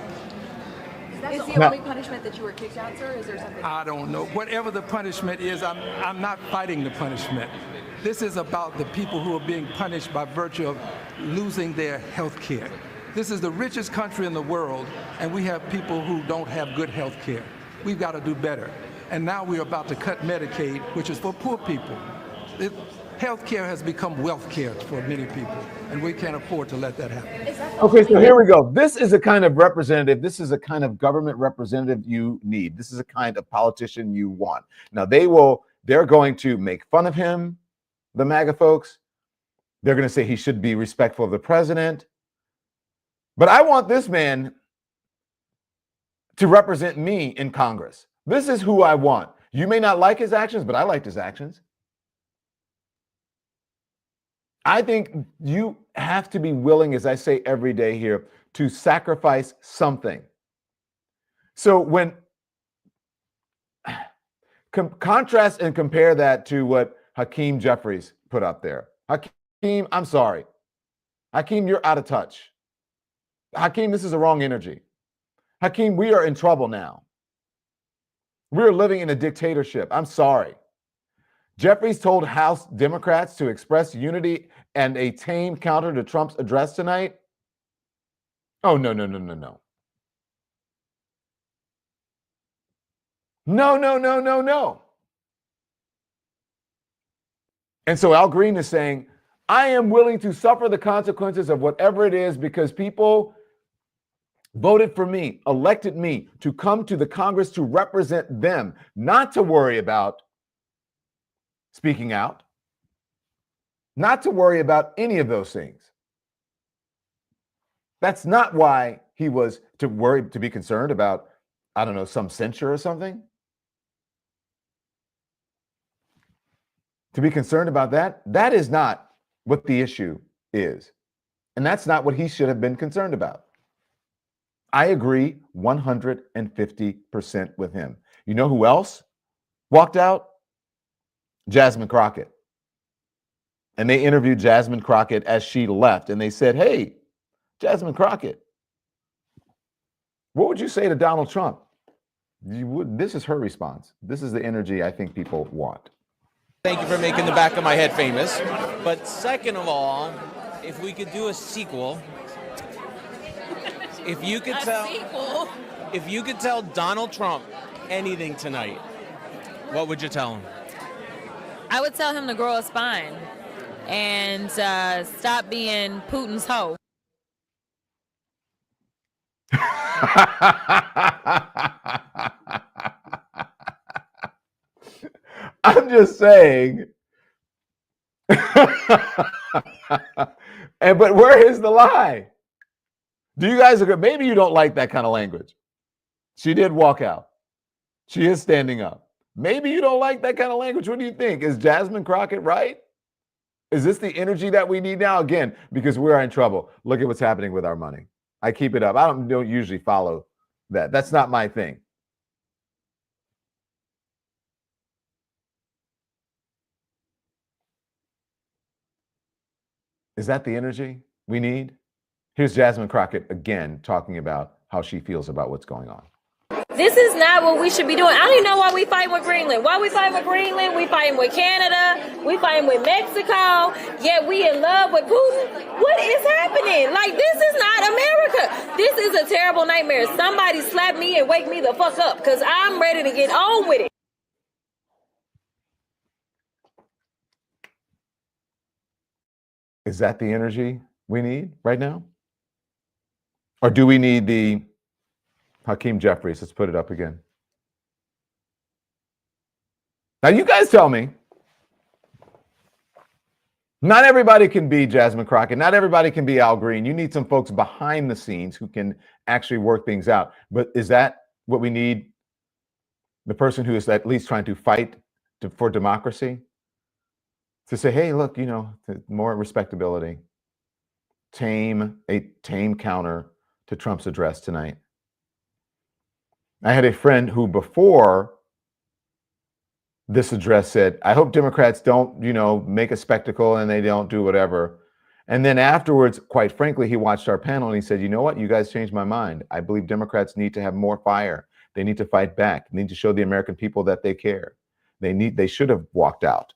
Is the only punishment that you were kicked out, sir? Is there something? I don't know. Whatever the punishment is, I'm not fighting the punishment. This is about the people who are being punished by virtue of losing their health care. This is the richest country in the world, and we have people who don't have good health care. We've got to do better. And now we're about to cut Medicaid, which is for poor people. Health care has become wealth care for many people, and we can't afford to let that happen. Okay, so here we go. This is a kind of representative. This is a kind of government representative you need. This is a kind of politician you want. Now, they're going to make fun of him, the MAGA folks. They're going to say he should be respectful of the president. But I want this man to represent me in Congress. This is who I want. You may not like his actions, but I liked his actions. I think you have to be willing, as I say every day here, to sacrifice something. So when contrast and compare that to what Hakeem Jeffries put up there. Hakeem, I'm sorry. Hakeem, you're out of touch. Hakeem, this is the wrong energy. Hakeem, we are in trouble now. We're living in a dictatorship. I'm sorry. Jeffries told House Democrats to express unity and a tame counter to Trump's address tonight. Oh, no. No. And so Al Green is saying, I am willing to suffer the consequences of whatever it is because people voted for me, elected me to come to the Congress to represent them, not to worry about speaking out, not to worry about any of those things. That's not why he was to be concerned about, I don't know, some censure or something. To be concerned about that, that is not what the issue is. And that's not what he should have been concerned about. I agree 150% with him. You know who else walked out? Jasmine Crockett. And they interviewed Jasmine Crockett as she left. And they said, hey, Jasmine Crockett, what would you say to Donald Trump? This is her response. This is the energy I think people want. Thank you for making the back of my head famous. But second of all, if we could do a sequel, if you could tell Donald Trump anything tonight, what would you tell him? I would tell him to grow a spine and stop being Putin's hoe. I'm just saying. But where is the lie? Do you guys agree? Maybe you don't like that kind of language. She did walk out. She is standing up. Maybe you don't like that kind of language. What do you think? Is Jasmine Crockett right? Is this the energy that we need now? Again, because we're in trouble. Look at what's happening with our money. I keep it up. I don't usually follow that. That's not my thing. Is that the energy we need? Here's Jasmine Crockett again talking about how she feels about what's going on. This is not what we should be doing. I don't even know why we fighting with Greenland. Why we fighting with Greenland? We fighting with Canada. We fighting with Mexico. Yet we in love with Putin. What is happening? Like, this is not America. This is a terrible nightmare. Somebody slap me and wake me the fuck up because I'm ready to get on with it. Is that the energy we need right now? Or do we need the Hakeem Jeffries? Let's put it up again. Now, you guys tell me. Not everybody can be Jasmine Crockett. Not everybody can be Al Green. You need some folks behind the scenes who can actually work things out. But is that what we need? The person who is at least trying to fight for democracy? To say, hey, look, more respectability. A tame counter to Trump's address tonight. I had a friend who before this address said, I hope Democrats don't, make a spectacle and they don't do whatever. And then afterwards, quite frankly, he watched our panel and he said, you know what? You guys changed my mind. I believe Democrats need to have more fire. They need to fight back. They need to show the American people that they care. They should have walked out.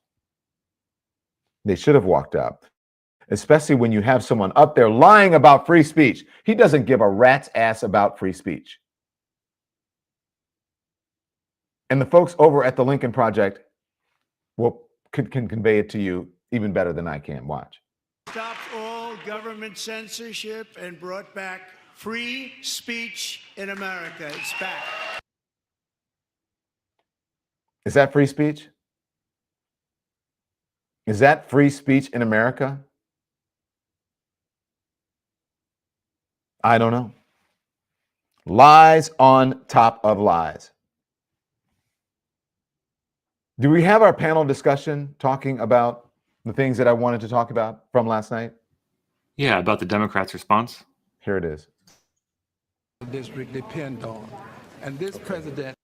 They should have walked out. Especially when you have someone up there lying about free speech. He doesn't give a rat's ass about free speech. And the folks over at the Lincoln Project can convey it to you even better than I can. Watch. Stopped all government censorship and brought back free speech in America. It's back. Is that free speech? Is that free speech in America? I don't know. Lies on top of lies. Do we have our panel discussion talking about the things that I wanted to talk about from last night? Yeah, about the Democrats' response. Here it is. District depend on. And this president,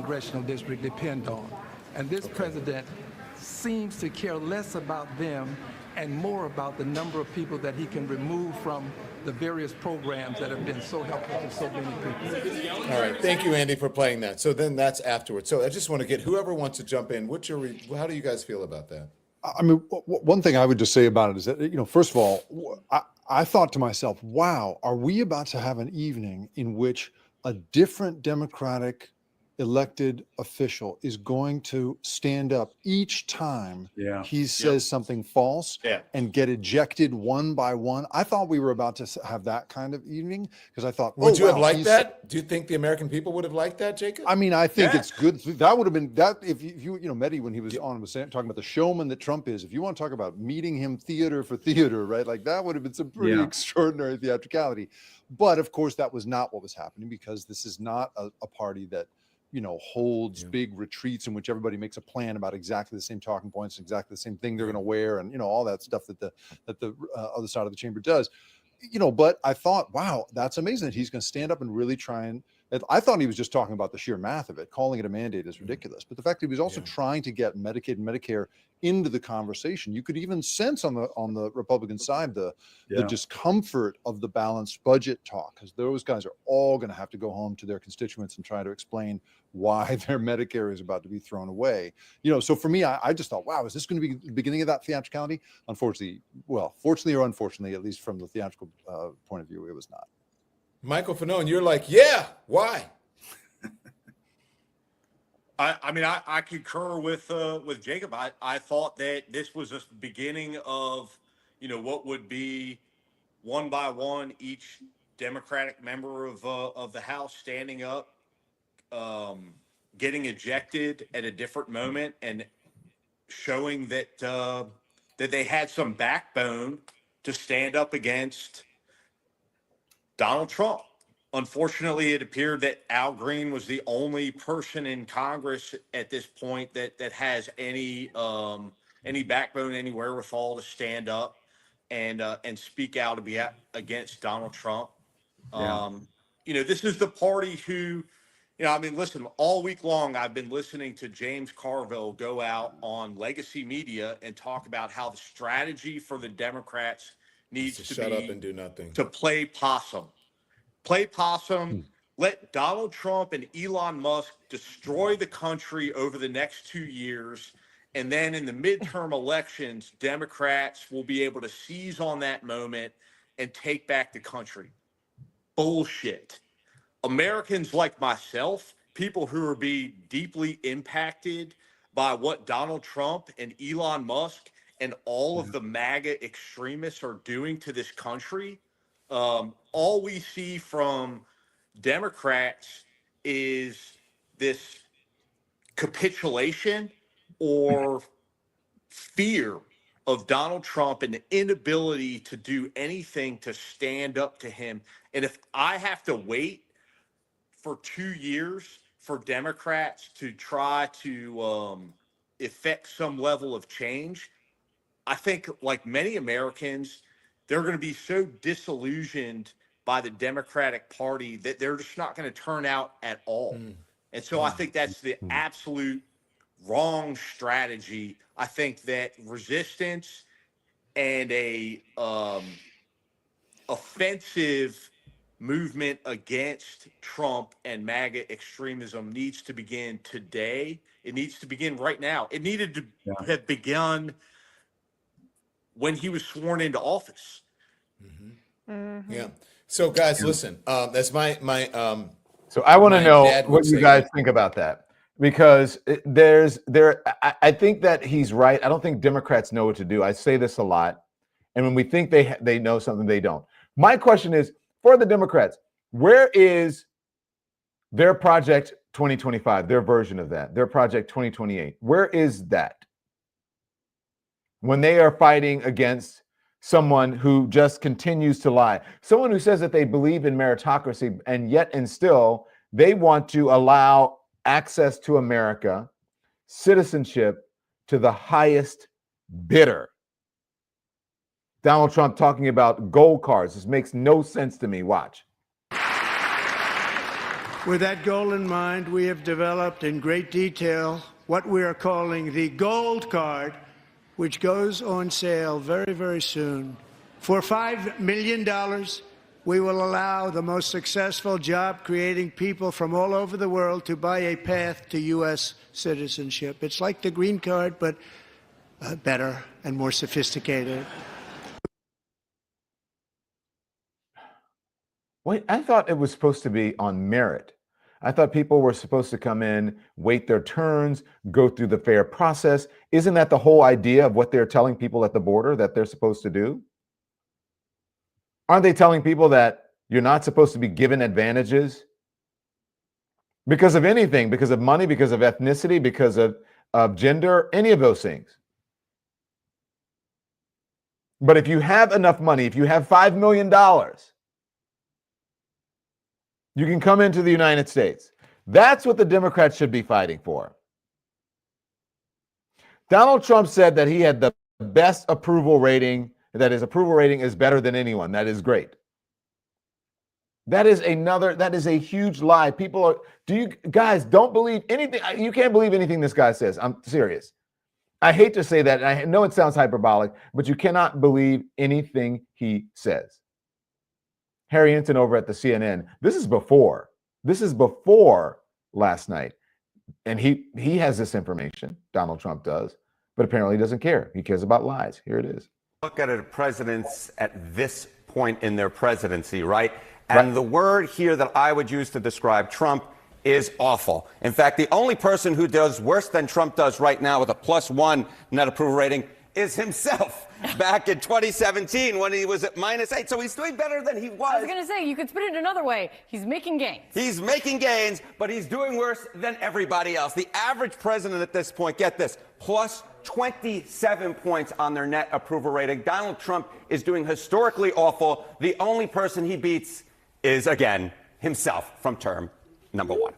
congressional district depend on. And this president seems to care less about them and more about the number of people that he can remove from the various programs that have been so helpful to so many people. All right, thank you, Andy, for playing that. So then that's afterwards. So I just want to get whoever wants to jump in. How do you guys feel about that? I mean, one thing I would just say about it is that, first of all, I thought to myself, wow, are we about to have an evening in which a different Democratic elected official is going to stand up each time he says something false and get ejected one by one? I thought we were about to have that kind of evening because I thought, would you have liked that? Do you think the American people would have liked that, Jacob? I mean, I think it's good. That would have been that if you Mehdi, when he was on, was talking about the showman that Trump is. If you want to talk about meeting him theater for theater, right? Like that would have been some pretty extraordinary theatricality. But of course, that was not what was happening because this is not a party that holds big retreats in which everybody makes a plan about exactly the same talking points, exactly the same thing they're going to wear, and all that stuff that the other side of the chamber does. But I thought, wow, that's amazing that he's going to stand up and really try and. I thought he was just talking about the sheer math of it. Calling it a mandate is ridiculous. But the fact that he was also trying to get Medicaid and Medicare into the conversation, you could even sense on the Republican side the discomfort of the balanced budget talk, because those guys are all going to have to go home to their constituents and try to explain why their Medicare is about to be thrown away. So for me, I just thought, wow, is this going to be the beginning of that theatricality? Unfortunately, fortunately or unfortunately, at least from the theatrical point of view, it was not. Michael Fanone, you're like, yeah, why? I mean, I concur with Jacob. I thought that this was the beginning of, what would be one by one each Democratic member of the House standing up, getting ejected at a different moment, and showing that that they had some backbone to stand up against Donald Trump. Unfortunately, it appeared that Al Green was the only person in Congress at this point that has any backbone, any wherewithal to stand up and speak out against Donald Trump. This is the party who, listen, all week long I've been listening to James Carville go out on legacy media and talk about how the strategy for the Democrats needs to shut be up and do nothing. To play possum. Play possum, let Donald Trump and Elon Musk destroy the country over the next 2 years. And then in the midterm elections, Democrats will be able to seize on that moment and take back the country. Bullshit. Americans like myself, people who are being deeply impacted by what Donald Trump and Elon Musk and all of the MAGA extremists are doing to this country, all we see from Democrats is this capitulation or fear of Donald Trump and the inability to do anything to stand up to him. And if I have to wait for 2 years for Democrats to try to effect some level of change, I think, like many Americans, they're going to be so disillusioned by the Democratic Party that they're just not going to turn out at all. And so I think that's the absolute wrong strategy. I think that resistance and a offensive movement against Trump and MAGA extremism needs to begin today. It needs to begin right now. It needed to have begun when he was sworn into office. Yeah. So, guys, listen. That's my. So I want to my know dad would what you say guys that. think about that, because I think that he's right. I don't think Democrats know what to do. I say this a lot, and when we think they know something, they don't. My question is for the Democrats: where is their Project 2025? Their version of that, their Project 2028. Where is that? When they are fighting against someone who just continues to lie, someone who says that they believe in meritocracy, and yet and still they want to allow access to America, citizenship to the highest bidder. Donald Trump talking about gold cards. This makes no sense to me. Watch. With that goal in mind, we have developed in great detail what we are calling the Gold Card, which goes on sale very, very soon. For $5 million, we will allow the most successful job-creating people from all over the world to buy a path to U.S. citizenship. It's like the green card, but better and more sophisticated. Wait, I thought it was supposed to be on merit. I thought people were supposed to come in, wait their turns, go through the fair process. Isn't that the whole idea of what they're telling people at the border that they're supposed to do? Aren't they telling people that you're not supposed to be given advantages because of anything, because of money, because of ethnicity, because of gender, any of those things? But if you have enough money, if you have $5 million, you can come into the United States. That's what the Democrats should be fighting for. Donald Trump said that he had the best approval rating, that his approval rating is better than anyone. That is great. That is a huge lie. You guys don't believe anything. You can't believe anything this guy says. I'm serious. I hate to say that. I know it sounds hyperbolic, but you cannot believe anything he says. Harry Enton over at the CNN. This is before last night. And he has this information. Donald Trump does, but apparently he doesn't care. He cares about lies. Here it is. Look at presidents at this point in their presidency, right? And the word here that I would use to describe Trump is awful. In fact, the only person who does worse than Trump does right now with a +1 net approval rating is himself. Back in 2017 when he was at -8. So he's doing better than he was. I was going to say, you could put it another way. He's making gains. He's making gains, but he's doing worse than everybody else. The average president at this point, get this, plus 27 points on their net approval rating. Donald Trump is doing historically awful. The only person he beats is, again, himself from term number 1.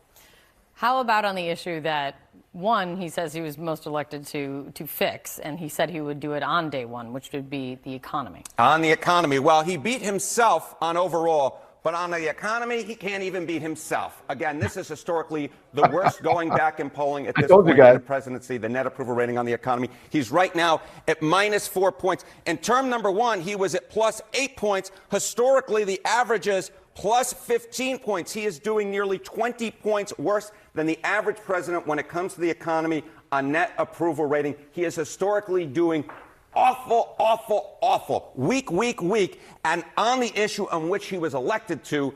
How about on the issue that, one, he says he was most elected to fix, and he said he would do it on day one, which would be the economy. On the economy, well, he beat himself on overall, but on the economy, he can't even beat himself. Again, this is historically the worst going back in polling at this point in the presidency, the net approval rating on the economy. He's right now at -4 points. In term number 1, he was at +8 points. Historically, the average is +15 points. He is doing nearly 20 points worse than the average president when it comes to the economy on net approval rating. He is historically doing awful, awful, awful. Weak. And on the issue on which he was elected to,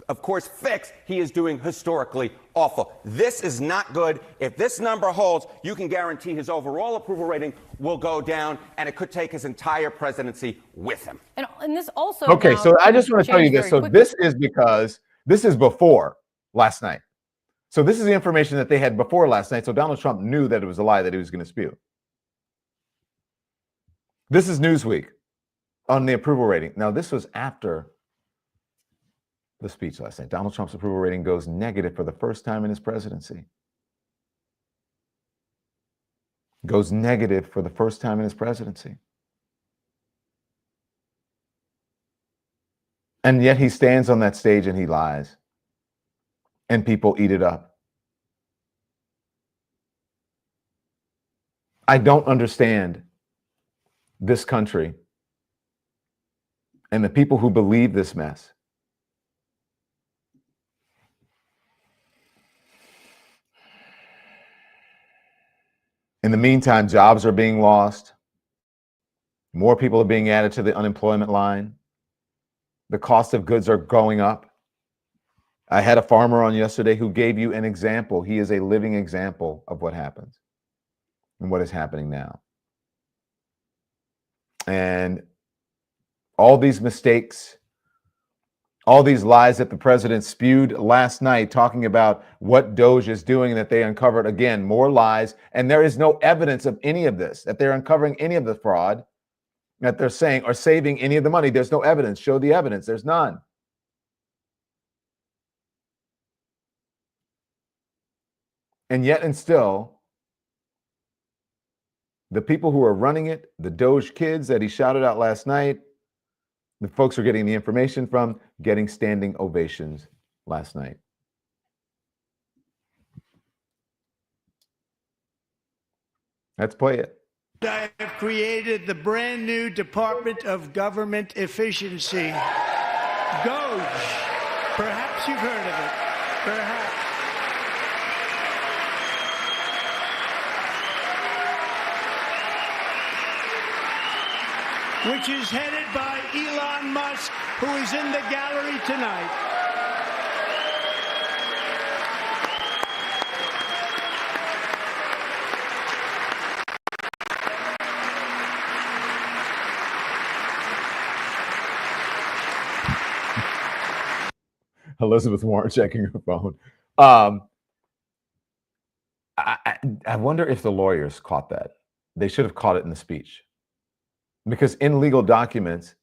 of course, fix, he is doing historically awful. This is not good. If this number holds, you can guarantee his overall approval rating will go down, and it could take his entire presidency with him. And this also Okay, now so I just want to tell you changed this. very So quickly. this is because this is before last night. So this is the information that they had before last night. So Donald Trump knew that it was a lie that he was going to spew. This is Newsweek on the approval rating. Now, this was after the speech last night. Donald Trump's approval rating goes negative for the first time in his presidency. Goes negative for the first time in his presidency. And yet he stands on that stage and he lies. And people eat it up. I don't understand this country and the people who believe this mess. In the meantime, jobs are being lost. More people are being added to the unemployment line. The cost of goods are going up. I had a farmer on yesterday who gave you an example. He is a living example of what happens and what is happening now. And all these mistakes, all these lies that the president spewed last night, talking about what Doge is doing, that they uncovered, again, more lies. And there is no evidence of any of this, that they're uncovering any of the fraud, that they're saying, or saving any of the money. There's no evidence. Show the evidence. There's none. And yet and still, the people who are running it, the Doge kids that he shouted out last night, the folks who are getting the information from, getting standing ovations last night. Let's play it. I have created the brand new Department of Government Efficiency. Doge. Perhaps you've heard of it. Perhaps. Which is headed by Elon Musk, who is in the gallery tonight. Elizabeth Warren checking her phone. I wonder if the lawyers caught that. They should have caught it in the speech. Because in legal documents,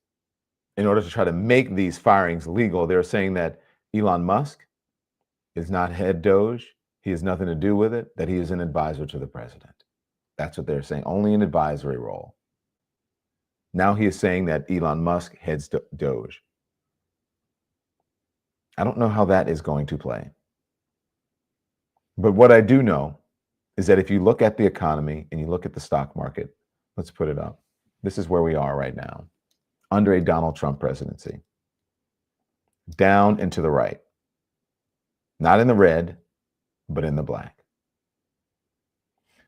in order to try to make these firings legal, they're saying that Elon Musk is not head Doge. He has nothing to do with it, that he is an advisor to the president. That's what they're saying, only an advisory role. Now he is saying that Elon Musk heads Doge. I don't know how that is going to play. But what I do know is that if you look at the economy and you look at the stock market, let's put it up. This is where we are right now, under a Donald Trump presidency. Down and to the right. Not in the red, but in the black.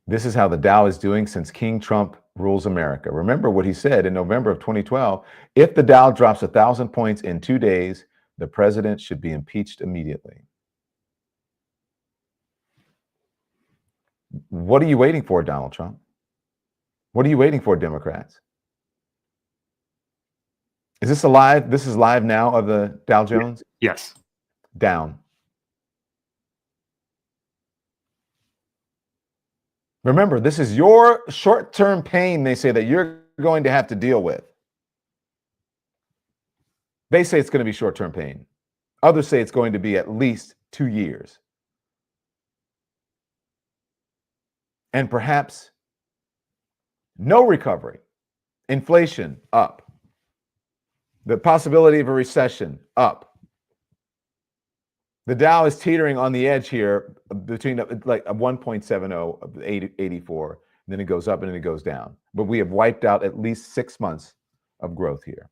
This is how the Dow is doing since King Trump rules America. Remember what he said in November of 2012. If the Dow drops 1,000 points in 2 days, the president should be impeached immediately. What are you waiting for, Donald Trump? What are you waiting for, Democrats? Is this live? This is live now of the Dow Jones? Yes. Down. Remember, this is your short-term pain, they say, that you're going to have to deal with. They say it's going to be short-term pain. Others say it's going to be at least 2 years. And perhaps no recovery. Inflation, up. The possibility of a recession, up. The Dow is teetering on the edge here between like a 1.70, 84. Then it goes up and then it goes down. But we have wiped out at least 6 months of growth here.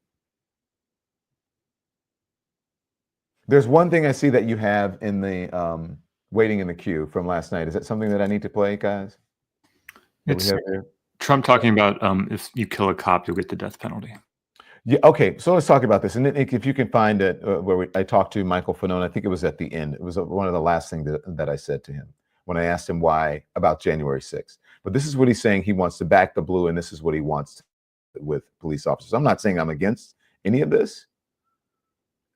There's one thing I see that you have in the waiting in the queue from last night. Is that something that I need to play, guys? It's Trump talking about if you kill a cop, you'll get the death penalty. Yeah. Okay. So let's talk about this. And then if you can find it where I talked to Michael Fanone, I think it was at the end. It was one of the last things that I said to him when I asked him why about January 6th. But this is what he's saying. He wants to back the blue, and this is what he wants with police officers. I'm not saying I'm against any of this,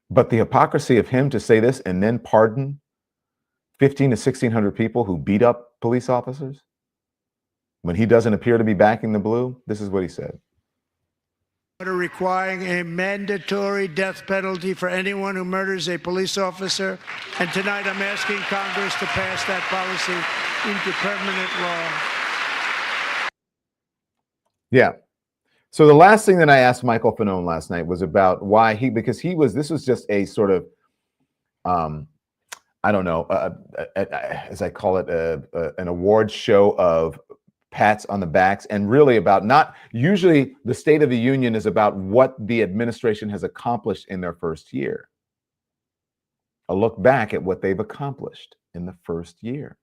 but the hypocrisy of him to say this and then pardon 15 to 1,600 people who beat up police officers when he doesn't appear to be backing the blue, this is what he said. Requiring a mandatory death penalty for anyone who murders a police officer. And tonight I'm asking Congress to pass that policy into permanent law. Yeah. So the last thing that I asked Michael Fanone last night was about why this was just a sort of, I don't know, as I call it, an award show of pats on the backs, and really about not usually the State of the Union is about what the administration has accomplished in their first year. A look back at what they've accomplished in the first year.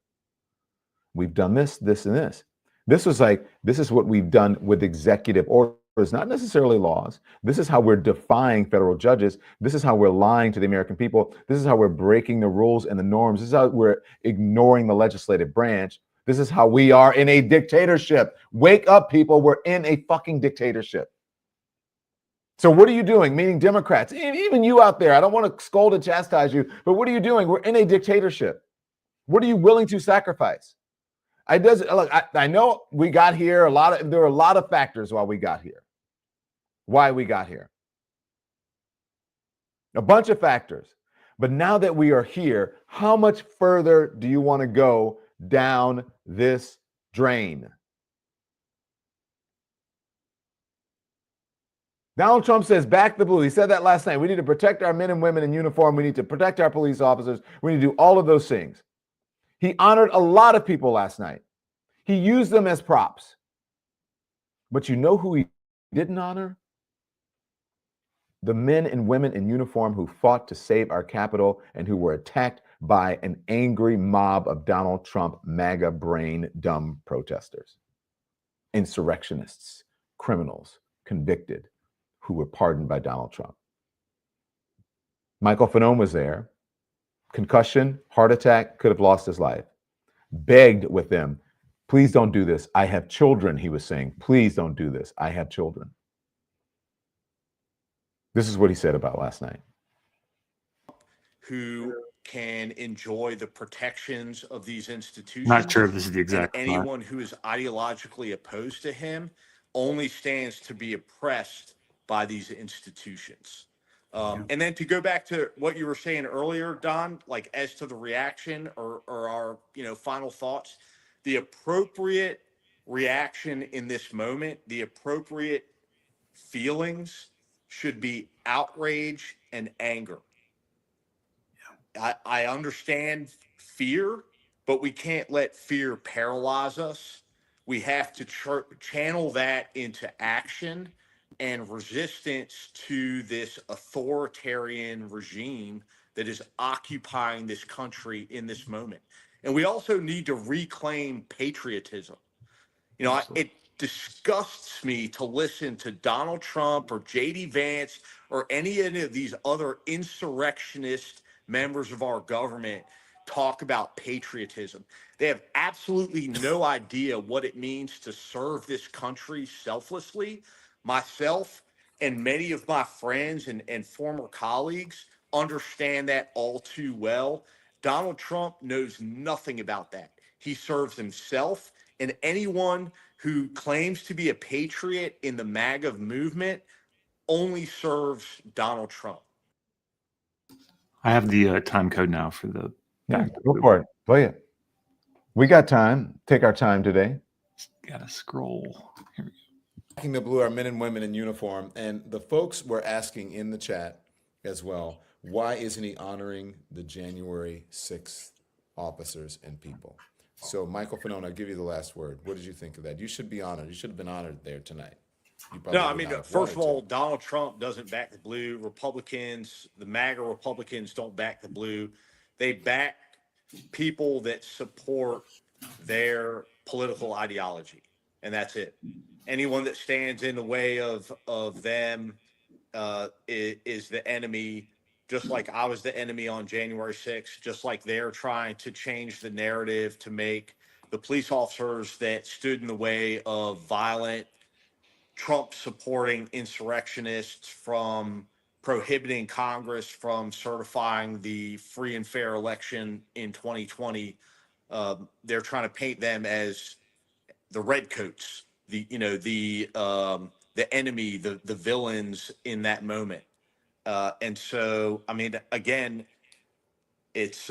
We've done this, this, and this. This is what we've done with executive orders, not necessarily laws. This is how we're defying federal judges. This is how we're lying to the American people. This is how we're breaking the rules and the norms. This is how we're ignoring the legislative branch. This is how we are in a dictatorship. Wake up, people. We're in a fucking dictatorship. So what are you doing? Meaning Democrats, even you out there. I don't want to scold and chastise you, but what are you doing? We're in a dictatorship. What are you willing to sacrifice? I know we got here there were a lot of factors why we got here. A bunch of factors. But now that we are here, how much further do you want to go down this drain? Donald Trump says, back the blue. He said that last night. We need to protect our men and women in uniform. We need to protect our police officers. We need to do all of those things. He honored a lot of people last night. He used them as props. But you know who he didn't honor? The men and women in uniform who fought to save our Capitol and who were attacked by an angry mob of Donald Trump MAGA brain dumb protesters, insurrectionists, criminals, convicted, who were pardoned by Donald Trump. Michael Fanone was there. Concussion, heart attack, could have lost his life. Begged with them, please don't do this. I have children, he was saying. Please don't do this. I have children. This is what he said about last night. Who can enjoy the protections of these institutions. Not sure if this is the exact and anyone who is ideologically opposed to him only stands to be oppressed by these institutions. And then to go back to what you were saying earlier, Don, like as to the reaction or our final thoughts, the appropriate reaction in this moment, the appropriate feelings should be outrage and anger. I understand fear, but we can't let fear paralyze us. We have to channel that into action and resistance to this authoritarian regime that is occupying this country in this moment. And we also need to reclaim patriotism. It disgusts me to listen to Donald Trump or J.D. Vance or any of these other insurrectionist members of our government talk about patriotism. They have absolutely no idea what it means to serve this country selflessly. Myself and many of my friends and former colleagues understand that all too well. Donald Trump knows nothing about that. He serves himself, and anyone who claims to be a patriot in the MAGA movement only serves Donald Trump. I have the time code now for the. Yeah, go for it. Play it. We got time. Take our time today. Gotta scroll. Here we go. Backing the blue are men and women in uniform, and the folks were asking in the chat as well, why isn't he honoring the January 6th officers and people? So, Michael Fanone, I'll give you the last word. What did you think of that? You should be honored. You should have been honored there tonight. No, I mean, first of all, Donald Trump doesn't back the blue. Republicans, the MAGA Republicans don't back the blue. They back people that support their political ideology, and that's it. Anyone that stands in the way of them is the enemy, just like I was the enemy on January 6th, just like they're trying to change the narrative to make the police officers that stood in the way of violent Trump supporting insurrectionists from prohibiting Congress from certifying the free and fair election in 2020. They're trying to paint them as the redcoats, the enemy, the villains in that moment. And so, I mean, again, it's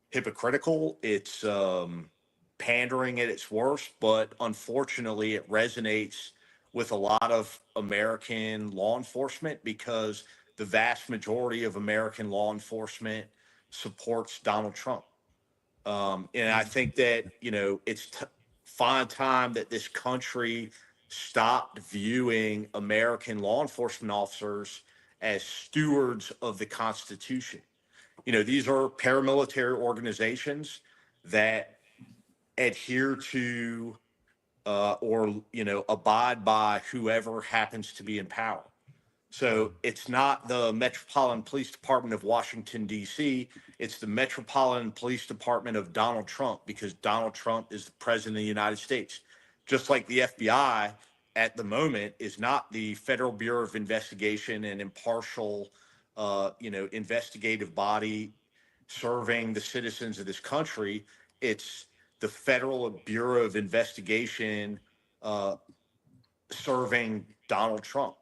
hypocritical. It's pandering at its worst, but unfortunately, it resonates with a lot of American law enforcement because the vast majority of American law enforcement supports Donald Trump. And I think that, it's fine time that this country stopped viewing American law enforcement officers as stewards of the Constitution. These are paramilitary organizations that adhere to or abide by whoever happens to be in power. So it's not the Metropolitan Police Department of Washington, D.C. It's the Metropolitan Police Department of Donald Trump, because Donald Trump is the president of the United States. Just like the FBI at the moment is not the Federal Bureau of Investigation, an impartial, investigative body serving the citizens of this country. It's the Federal Bureau of Investigation serving Donald Trump.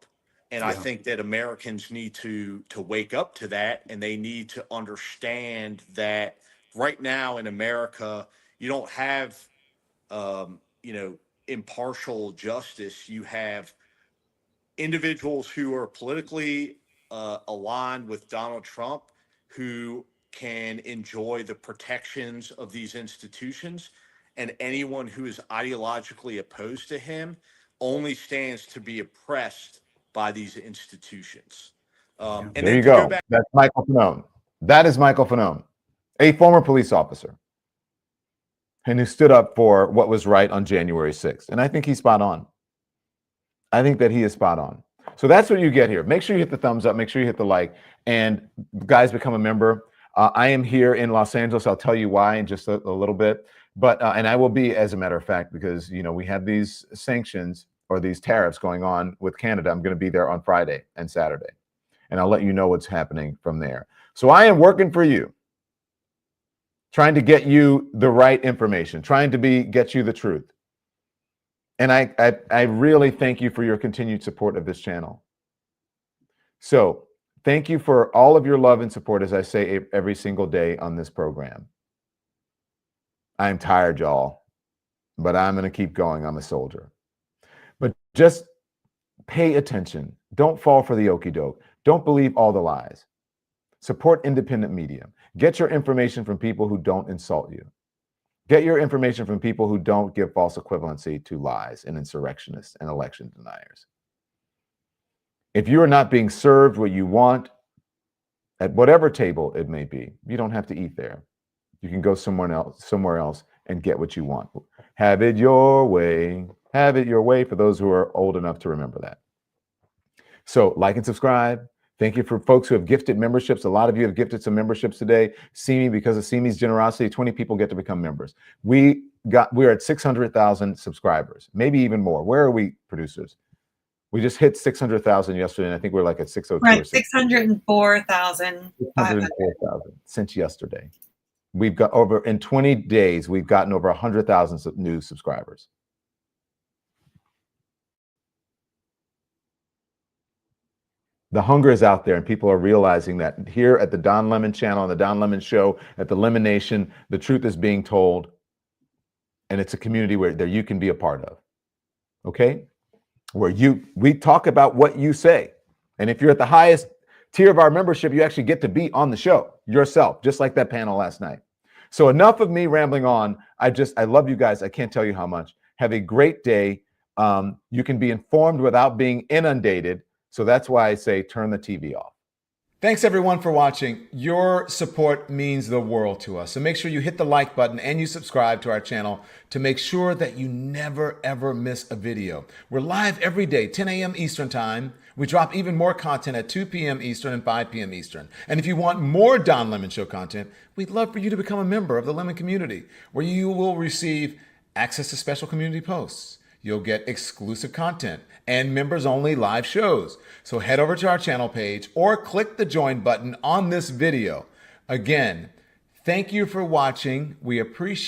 And I think that Americans need to wake up to that, and they need to understand that right now in America, you don't have, impartial justice. You have individuals who are politically aligned with Donald Trump who can enjoy the protections of these institutions, and anyone who is ideologically opposed to him only stands to be oppressed by these institutions. And there you go. That's Michael Fanone. That is Michael Fanone, a former police officer, and who stood up for what was right on January 6th. And I think he's spot on. I think that he is spot on. So that's what you get here. Make sure you hit the thumbs up. Make sure you hit the like. And guys, become a member. I am here in Los Angeles. I'll tell you why in just a little bit. But and I will be, as a matter of fact, because we have these sanctions or these tariffs going on with Canada. I'm going to be there on Friday and Saturday, and I'll let you know what's happening from there. So I am working for you, trying to get you the right information, trying to get you the truth. And I really thank you for your continued support of this channel. So thank you for all of your love and support, as I say every single day on this program. I'm tired, y'all, but I'm going to keep going. I'm a soldier. But just pay attention. Don't fall for the okie doke. Don't believe all the lies. Support independent media. Get your information from people who don't insult you. Get your information from people who don't give false equivalency to lies and insurrectionists and election deniers. If you are not being served what you want at whatever table it may be, you don't have to eat there. You can go somewhere else and get what you want. Have it your way. Have it your way, for those who are old enough to remember that. So like and subscribe. Thank you for folks who have gifted memberships. A lot of you have gifted some memberships today. Simi, because of Simi's generosity, 20 people get to become members. We're at 600,000 subscribers, maybe even more. Where are we, producers? We just hit 600,000 yesterday, and I think we're like at 602. Right, 604,000. 604,000 since yesterday. We've got in 20 days, we've gotten over 100,000 new subscribers. The hunger is out there, and people are realizing that here at the Don Lemon channel, on the Don Lemon show, at the Lemon Nation, the truth is being told, and it's a community where you can be a part of. Okay? Where we talk about what you say. And if you're at the highest tier of our membership, you actually get to be on the show yourself, just like that panel last night. So enough of me rambling on. I love you guys. I can't tell you how much. Have a great day. You can be informed without being inundated. So that's why I say turn the TV off. Thanks everyone for watching. Your support means the world to us. So make sure you hit the like button and you subscribe to our channel to make sure that you never ever miss a video. We're live every day, 10 a.m. Eastern time, We drop even more content at 2 p.m. Eastern and 5 p.m. Eastern. And if you want more Don Lemon Show content, we'd love for you to become a member of the Lemon community, where you will receive access to special community posts. You'll get exclusive content and members-only live shows. So head over to our channel page or click the join button on this video. Again, thank you for watching. We appreciate